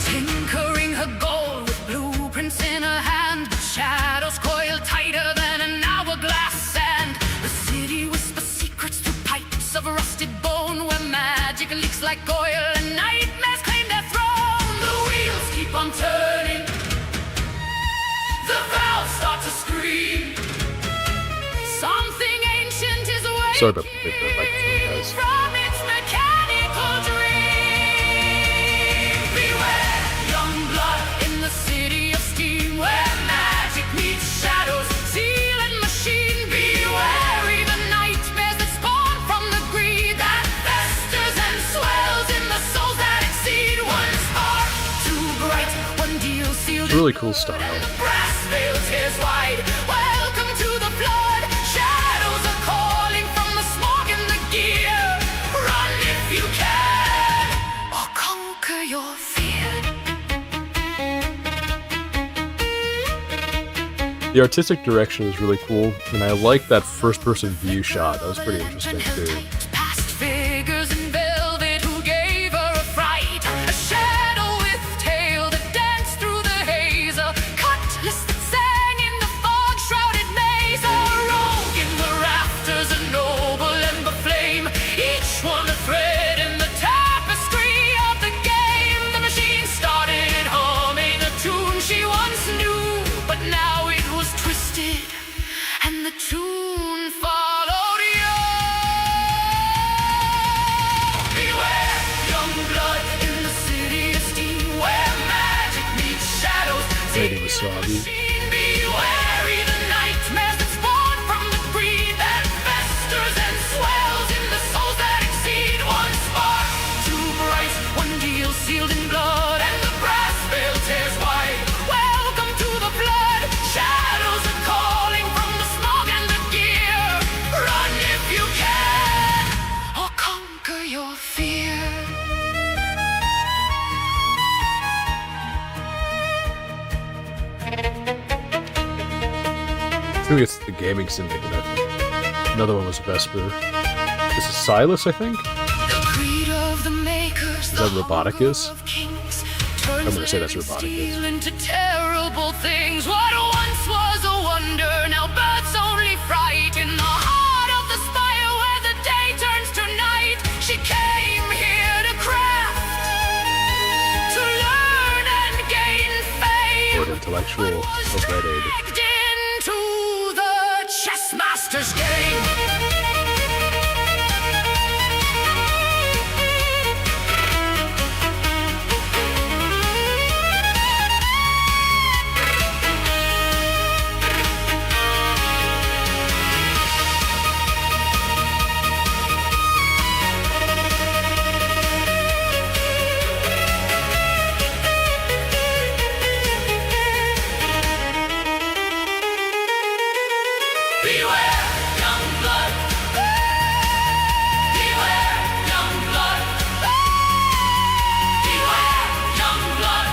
Tinkering her gold with blueprints in her hand, but shadows coil tighter than an hourglass sand. The city whispers secrets through pipes of rusted bone, where magic leaks like oil and nightmares claim their
Sorry about the microphone, guys.
From its mechanical dream. Beware, young blood in the city of steam, where magic meets shadows, seal and machine. Be wary the nightmares that spawn from the greed that festers and swells in the souls that exceed. One spark too bright, one deal sealed.
Really cool style.
The brass veil tears wide. Welcome to the flood. Shadows are calling from the smoke and the gear. Run if you can, or conquer your fear.
The artistic direction is really cool, and I like that first-person view shot. That was pretty interesting too.
Past figures in velvet who gave her a fright. A shadow with tail that danced through the haze. A cutlass that sang in the fog-shrouded maze. A rogue in the rafters, a noble ember flame. Each one a thread in the tapestry of the game. The machine started humming a tune she once knew, but now it was twisted, and the tune followed you. Beware, young blood in the city of steam, where magic meets shadows.
Lady Wasabi.
Be wary the nightmares that spawn from the greed that festers and swells in the souls that exceed. One spark too bright, one deal sealed in blood, and the brass veil tears wide. Welcome to the flood. Shadows are calling from the smog and the gear. Run if you can, or conquer your fear.
I think it's the Gaming Syndicate. Another one was Vesper. This is Silas, I think?
The creed of the makers,
Is that Roboticus?
I'm
gonna say that's Roboticus.
into terrible things. What once was a wonder now births only fright. In the heart of the spire where the day turns to night, she came here to craft, to learn and gain fame.
Or intellectual overrated.
Dragged into the chess master's game. Beware, young blood. Beware, young blood. Beware, young blood.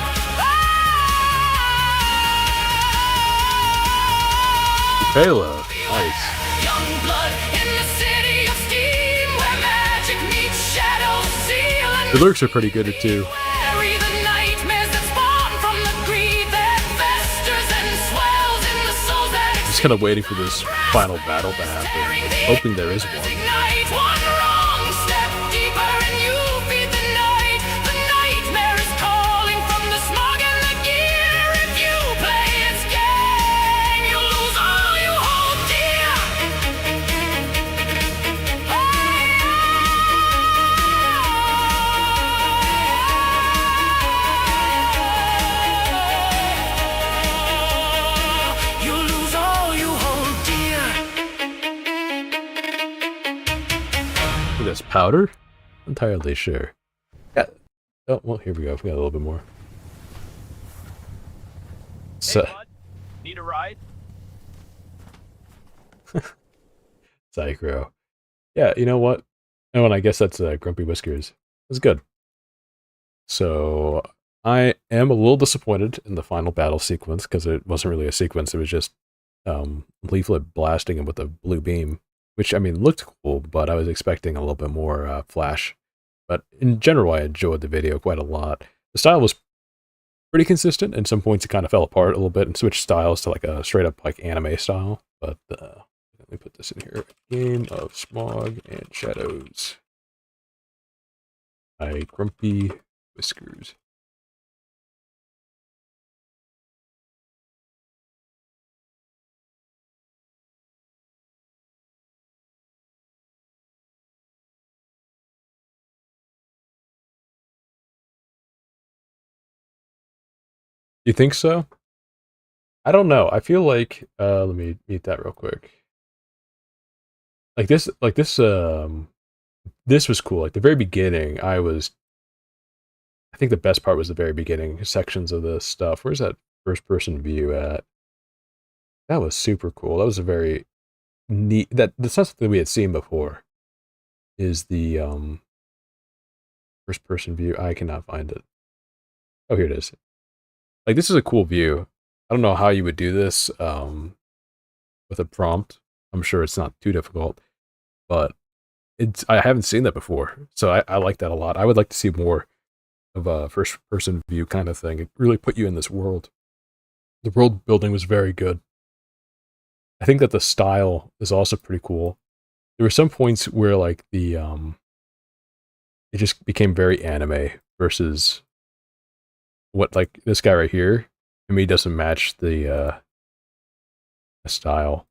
Halo. Nice.
Young blood in the city of steam, where magic meets shadows, seal and
The lyrics are pretty good too.
wary the nightmares that spawn from the greed that festers and swells in the souls that
Just kind of waiting for this final battle to happen. Hoping there is one.
ignite. One wrong step deeper and you feed the night. The nightmare is calling from the smog and the gear. If you play its game, you lose all you hold dear. You lose all you hold dear.
I think that's powder? Entirely sure. Yeah. Oh, well, here we go. We got a little bit more. So,
Need a ride?
Psycho. Yeah, you know what? Oh, and I guess that's Grumpy Whiskers. That's good. So, I am a little disappointed in the final battle sequence, because it wasn't really a sequence, it was just Leaflet blasting him with a blue beam, which, I mean, looked cool, but I was expecting a little bit more flash. But in general, I enjoyed the video quite a lot. The style was pretty consistent. In some points, it kind of fell apart a little bit and switched styles to like a straight up like anime style. But let me put this in here. Game of Smog and Shadows by Grumpy Whiskers. You think so? I don't know. I feel like let me mute that real quick. This was cool. Like the very beginning, I think the best part was the very beginning sections of this stuff. Where's that first person view at? That was super cool. That was a very neat, that's not something we had seen before, is the first person view. I cannot find it. Oh, here it is. Like, this is a cool view. I don't know how you would do this with a prompt. I'm sure it's not too difficult, but I haven't seen that before, so I like that a lot. I would like to see more of a first person view kind of thing. It really put you in this world. The world building was very good. I think that the style is also pretty cool. There were some points where like it just became very anime versus what, like this guy right here, to me doesn't match the style.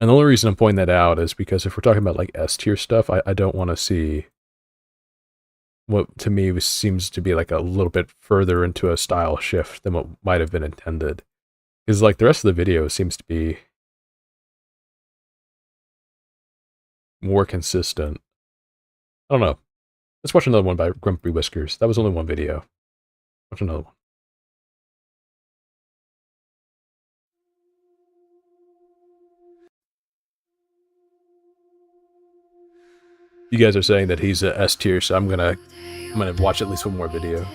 And the only reason I'm pointing that out is because if we're talking about like S tier stuff, I don't want to see what to me seems to be like a little bit further into a style shift than what might have been intended. Because like the rest of the video seems to be more consistent. I don't know. Let's watch another one by Grumpy Whiskers. That was only one video. Watch another one. You guys are saying that he's a S tier, so I'm gonna watch at least one more video.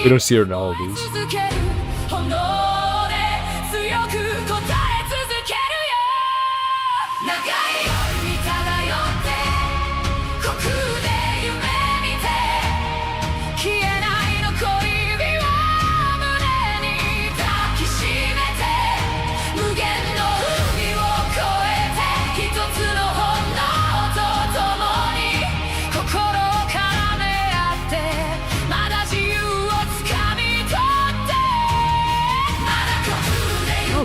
We don't see her in all of these.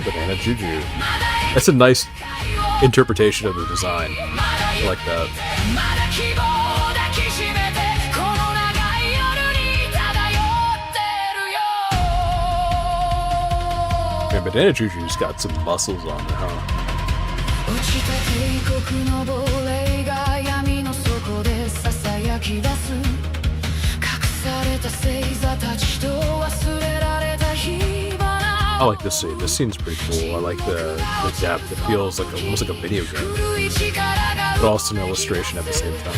Banana Juju. That's a nice interpretation of the design. I like that. Man, Banana Juju's got some muscles on her, huh? I like this scene. This scene's pretty cool. I like the depth. It feels like almost like a video game, but also an illustration at the same time.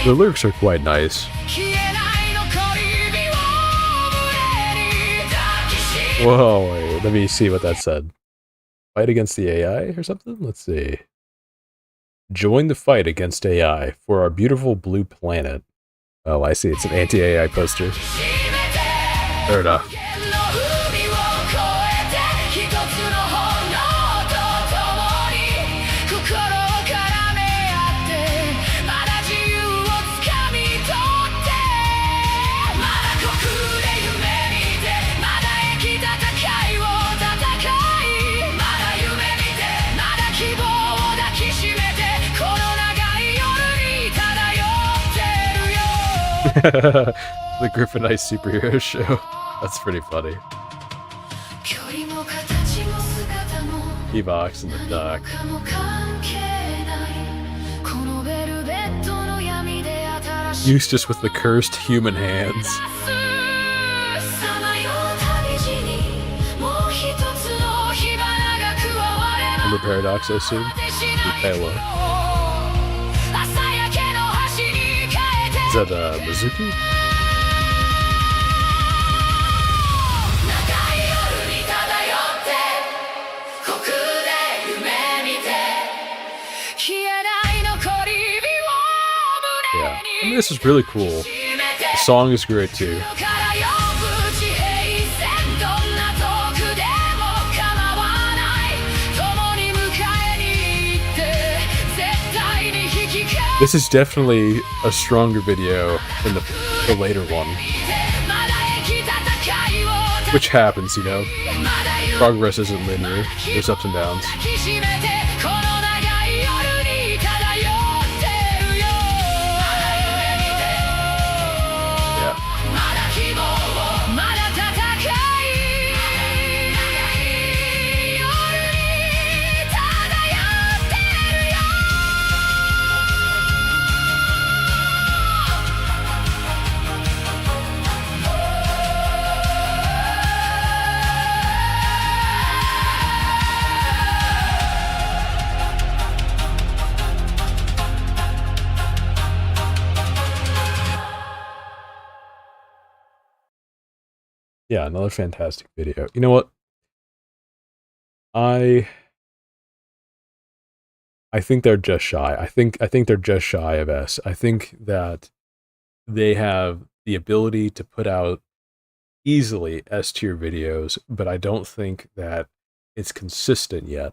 The lyrics are quite nice. Whoa, wait, let me see what that said. Fight against the AI or something? Let's see. Join the fight against AI for our beautiful blue planet. Oh, I see. It's an anti-AI poster. Fair enough. The Griffin Ice superhero show. That's pretty funny. Evox in the dock. Eustace with the cursed human hands. Number Paradox, I assume. Halo. Is that Mizuki? Yeah, I mean, this is really cool. The song is great too. This is definitely a stronger video than the later one. Which happens, you know. Progress isn't linear. There's ups and downs. Yeah, another fantastic video. You know what? I think they're just shy. I think they're just shy of S. I think that they have the ability to put out easily S-tier videos, but I don't think that it's consistent yet.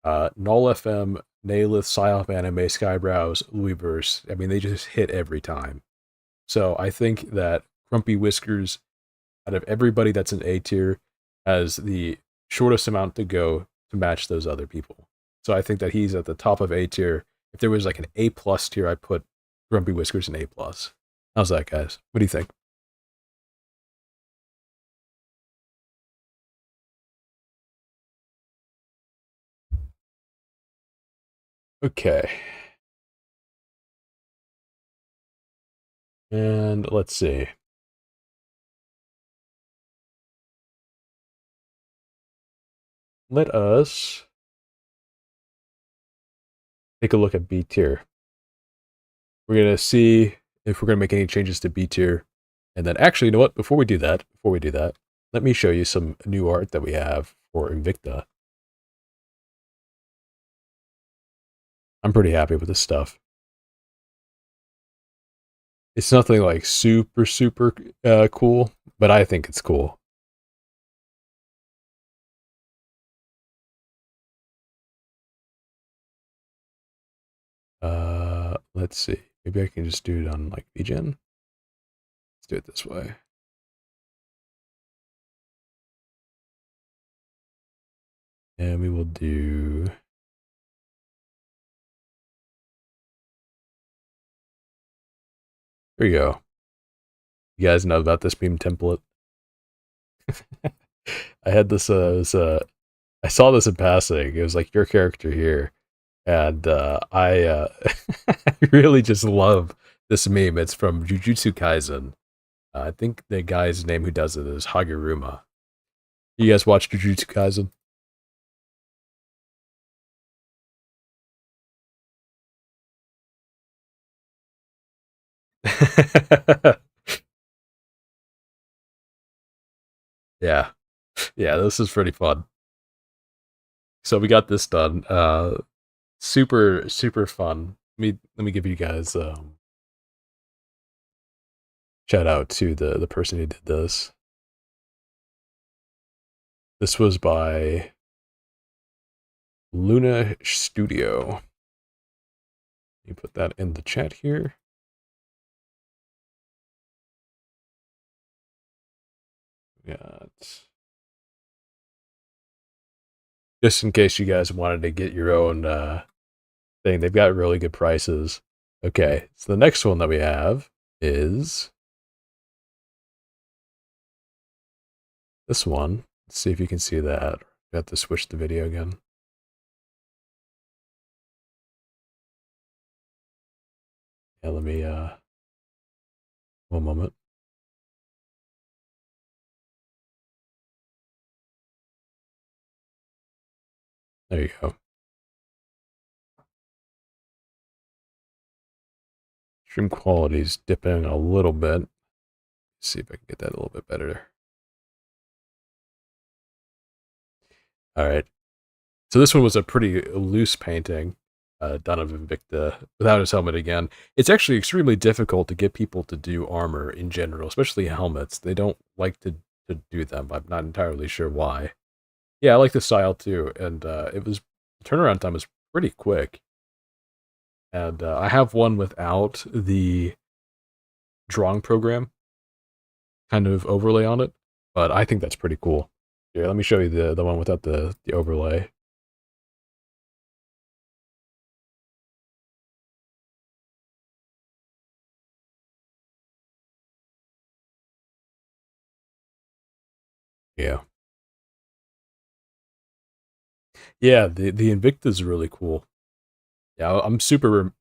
Null FM, Nailith, Psyop Anime, Skyebros, Louisverse, I mean, they just hit every time. So I think that Grumpy Whiskers, out of everybody that's an A tier, has the shortest amount to go to match those other people. So I think that he's at the top of A tier. If there was like an A+ tier, I'd put Grumpy Whiskers in A+. How's that, guys? What do you think? Okay. And let's see. Let us take a look at B tier. We're going to see if we're going to make any changes to B tier. And then actually, you know what? Before we do that, let me show you some new art that we have for Invicta. I'm pretty happy with this stuff. It's nothing like super cool, but I think it's cool. Let's see. Maybe I can just do it on like VGen. Let's do it this way. And we will do... Here you go. You guys know about this meme template? I had this, I saw this in passing. It was like your character here. And I really just love this meme. It's from Jujutsu Kaisen. I think the guy's name who does it is Haguruma. You guys watch Jujutsu Kaisen? Yeah. Yeah, this is pretty fun. So we got this done. Super fun. Let me give you guys shout out to the person who did this. This was by Luna Studio. You put that in the chat here. Got, just in case you guys wanted to get your own thing, they've got really good prices. Okay, so the next one that we have is this one. Let's see if you can see that. We have to switch the video again. Yeah, let me, one moment. There you go. Stream quality is dipping a little bit. Let's see if I can get that a little bit better. All right. So this one was a pretty loose painting done of Invicta without his helmet again. It's actually extremely difficult to get people to do armor in general, especially helmets. They don't like to do them. I'm not entirely sure why. Yeah, I like the style too, and the turnaround time was pretty quick. And I have one without the drawing program kind of overlay on it, but I think that's pretty cool. Here, let me show you the one without the overlay. Yeah. Yeah, the Invicta is really cool. Yeah, I'm super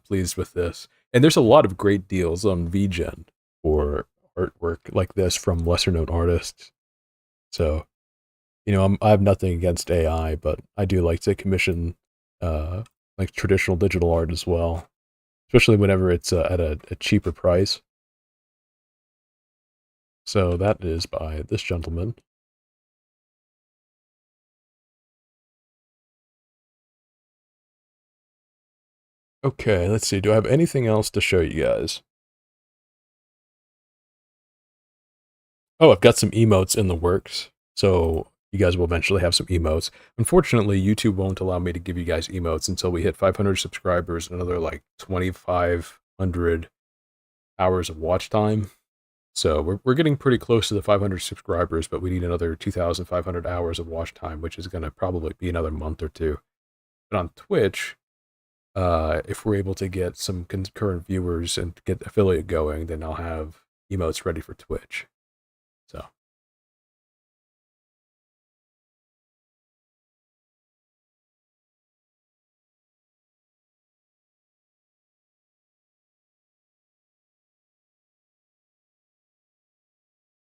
pleased with this. And there's a lot of great deals on VGen for artwork like this from lesser known artists. So, you know, I have nothing against AI, but I do like to commission like traditional digital art as well, especially whenever it's at a cheaper price. So that is by this gentleman. Okay, let's see. Do I have anything else to show you guys? Oh, I've got some emotes in the works. So you guys will eventually have some emotes. Unfortunately, YouTube won't allow me to give you guys emotes until we hit 500 subscribers and another like 2,500 hours of watch time. So we're getting pretty close to the 500 subscribers, but we need another 2,500 hours of watch time, which is going to probably be another month or two. But on Twitch, if we're able to get some concurrent viewers and get affiliate going, then I'll have emotes ready for Twitch. So.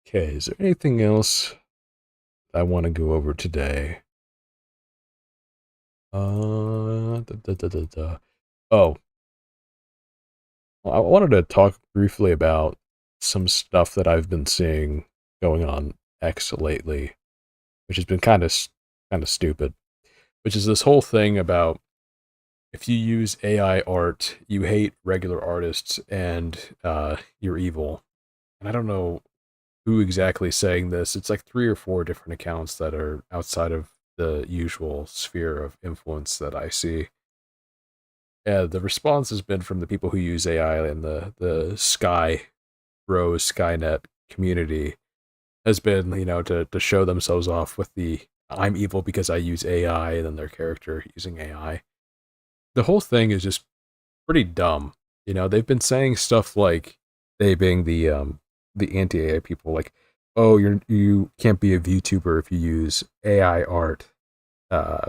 Okay, is there anything else I want to go over today? Oh, well, I wanted to talk briefly about some stuff that I've been seeing going on X lately, which has been kind of stupid. Which is this whole thing about if you use AI art, you hate regular artists and you're evil. And I don't know who exactly is saying this. It's like 3 or 4 different accounts that are outside of the usual sphere of influence that I see. Yeah, the response has been from the people who use AI in the Skyebros, Skynet community has been, you know, to show themselves off with the I'm evil because I use AI and then their character using AI. The whole thing is just pretty dumb. You know, they've been saying stuff like, they being the anti-AI people, like, oh, you can't be a VTuber if you use AI art,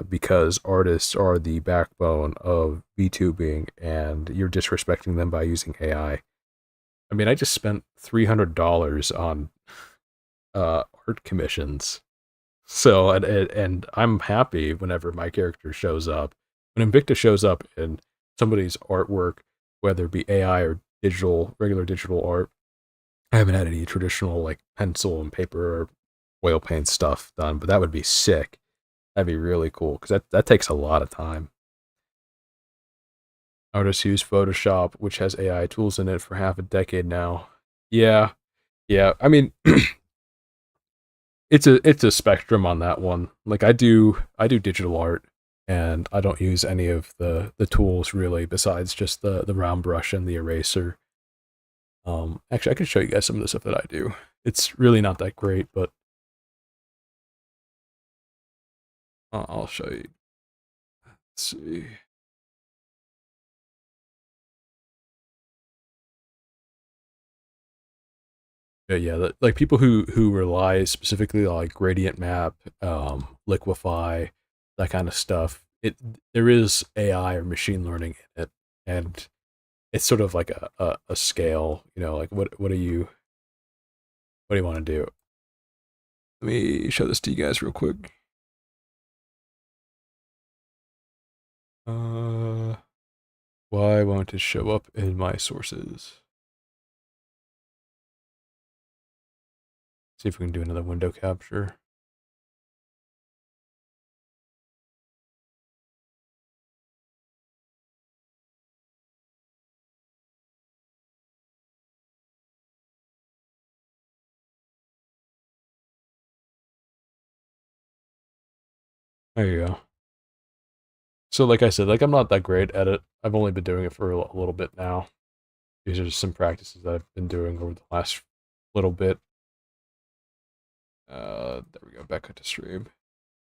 because artists are the backbone of VTubing, and you're disrespecting them by using AI. I mean, I just spent $300 on art commissions, so and I'm happy whenever my character shows up. When Invicta shows up in somebody's artwork, whether it be AI or regular digital art, I haven't had any traditional like pencil and paper or oil paint stuff done, but that would be sick. That'd be really cool because that takes a lot of time. Artists use Photoshop, which has AI tools in it, for half a decade now. Yeah, yeah. I mean, it's a spectrum on that one. Like I do digital art, and I don't use any of the tools really, besides just the round brush and the eraser. Actually, I can show you guys some of the stuff that I do. It's really not that great, but I'll show you. Let's see. Yeah, like people who rely specifically on like gradient map, liquefy, that kind of stuff. There is AI or machine learning in it, and it's sort of like a scale. You know, like what do you want to do? Let me show this to you guys real quick. Why won't it show up in my sources? See if we can do another window capture. There you go. So like I said, like I'm not that great at it. I've only been doing it for a little bit now. These are just some practices that I've been doing over the last little bit. There we go, back to stream.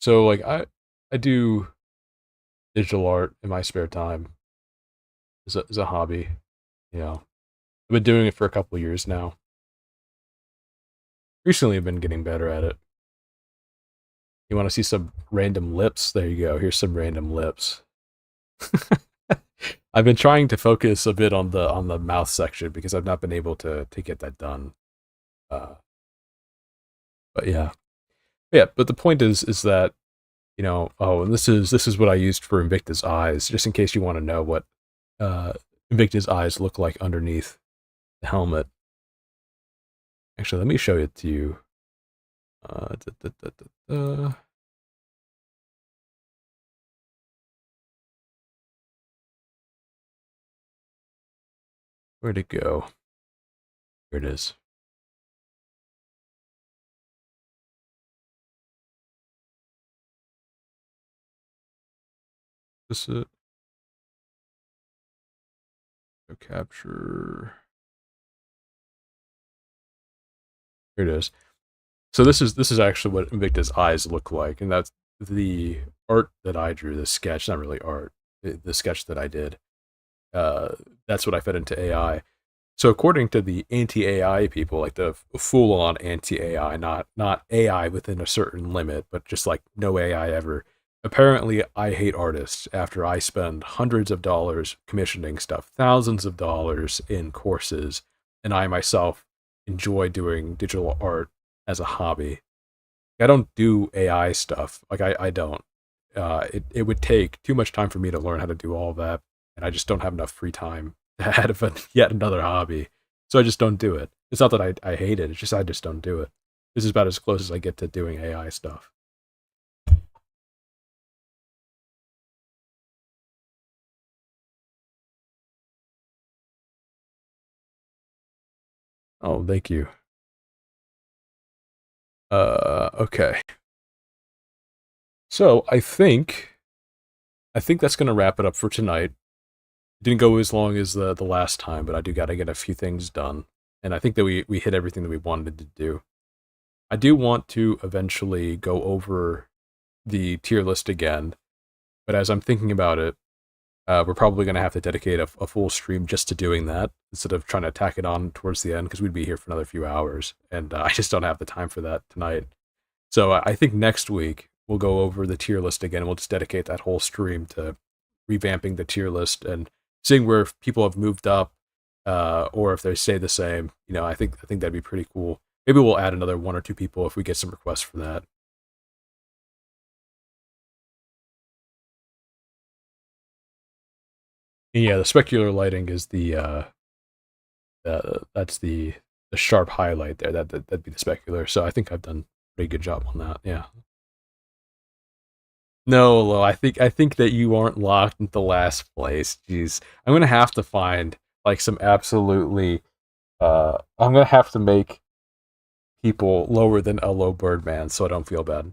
So like I do digital art in my spare time as a hobby. You know, I've been doing it for a couple of years now. Recently I've been getting better at it. You want to see some random lips? There you go. Here's some random lips. I've been trying to focus a bit on the mouth section because I've not been able to get that done. But yeah. Yeah, but the point is that, you know, oh, and this is what I used for Invicta's eyes, just in case you want to know what Invicta's eyes look like underneath the helmet. Actually, let me show it to you. Where'd it go? Here it is. This is it. Go capture. Here it is. So this is actually what Invicta's eyes look like, and that's the art that I drew. The sketch, not really art. The sketch that I did. That's what I fed into AI. So according to the anti-AI people, like the full-on anti-AI, not AI within a certain limit, but just like no AI ever. Apparently, I hate artists after I spend hundreds of dollars commissioning stuff, thousands of dollars in courses, and I myself enjoy doing digital art as a hobby. I don't do AI stuff. Like I don't. It would take too much time for me to learn how to do all of that, and I just don't have enough free time to add yet another hobby. So I just don't do it. It's not that I hate it. It's just I just don't do it. This is about as close as I get to doing AI stuff. Oh, thank you. Okay. So I think that's gonna wrap it up for tonight. It didn't go as long as the last time, but I do gotta get a few things done. And I think that we hit everything that we wanted to do. I do want to eventually go over the tier list again, but as I'm thinking about it, we're probably going to have to dedicate a full stream just to doing that instead of trying to tack it on towards the end because we'd be here for another few hours, and I just don't have the time for that tonight. So I think next week we'll go over the tier list again. And we'll just dedicate that whole stream to revamping the tier list and seeing where people have moved up, or if they stay the same. You know, I think that'd be pretty cool. Maybe we'll add another one or two people if we get some requests for that. Yeah, the specular lighting is that's the sharp highlight there. That'd be the specular. So I think I've done a pretty good job on that. Yeah. No, Lo, I think that you aren't locked into last place. Jeez, I'm gonna have to find like some absolutely. I'm gonna have to make people lower than a low Birdman so I don't feel bad.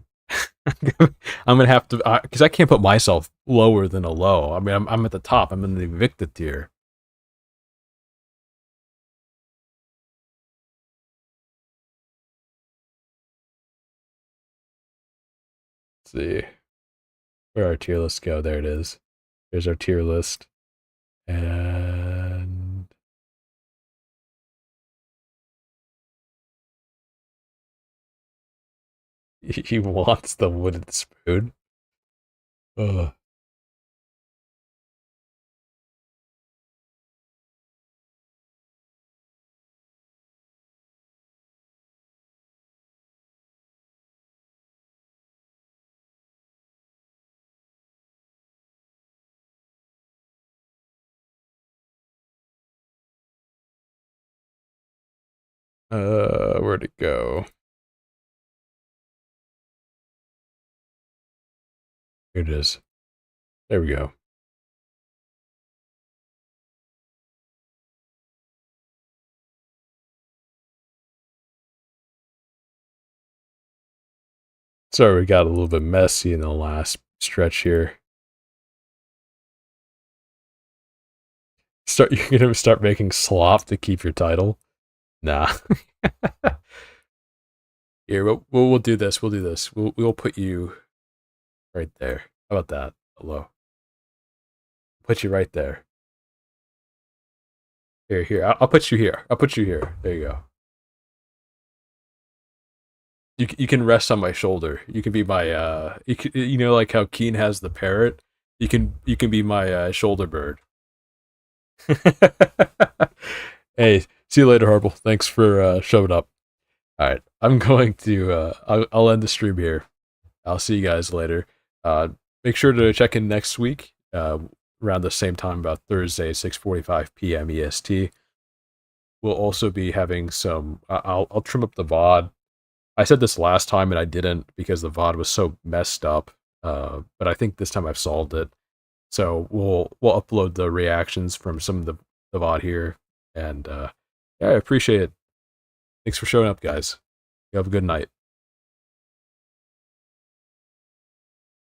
I'm gonna have to because I can't put myself lower than a low. I mean, I'm at the top. I'm in the Invicta tier. Let's see where our tier lists go. There it is. There's our tier list, and He wants the wooden spoon. Ugh. Where'd it go? Here it is. There we go. Sorry, we got a little bit messy in the last stretch here. You're gonna start making slop to keep your title? Nah. Here, we'll do this. We'll do this. We'll put you right there. How about that? Hello. Put you right there. Here. I'll put you here. I'll put you here. There you go. You can rest on my shoulder. You can be my you know, like how Keen has the parrot. You can be my shoulder bird. Hey, see you later, Harble. Thanks for showing up. All right, I'm going to I'll end the stream here. I'll see you guys later. Make sure to check in next week around the same time, about Thursday, 6:45 p.m. EST. We'll also be having some. I'll trim up the VOD. I said this last time and I didn't because the VOD was so messed up. But I think this time I've solved it. So we'll upload the reactions from some of the VOD here, and yeah, I appreciate it. Thanks for showing up, guys. You have a good night.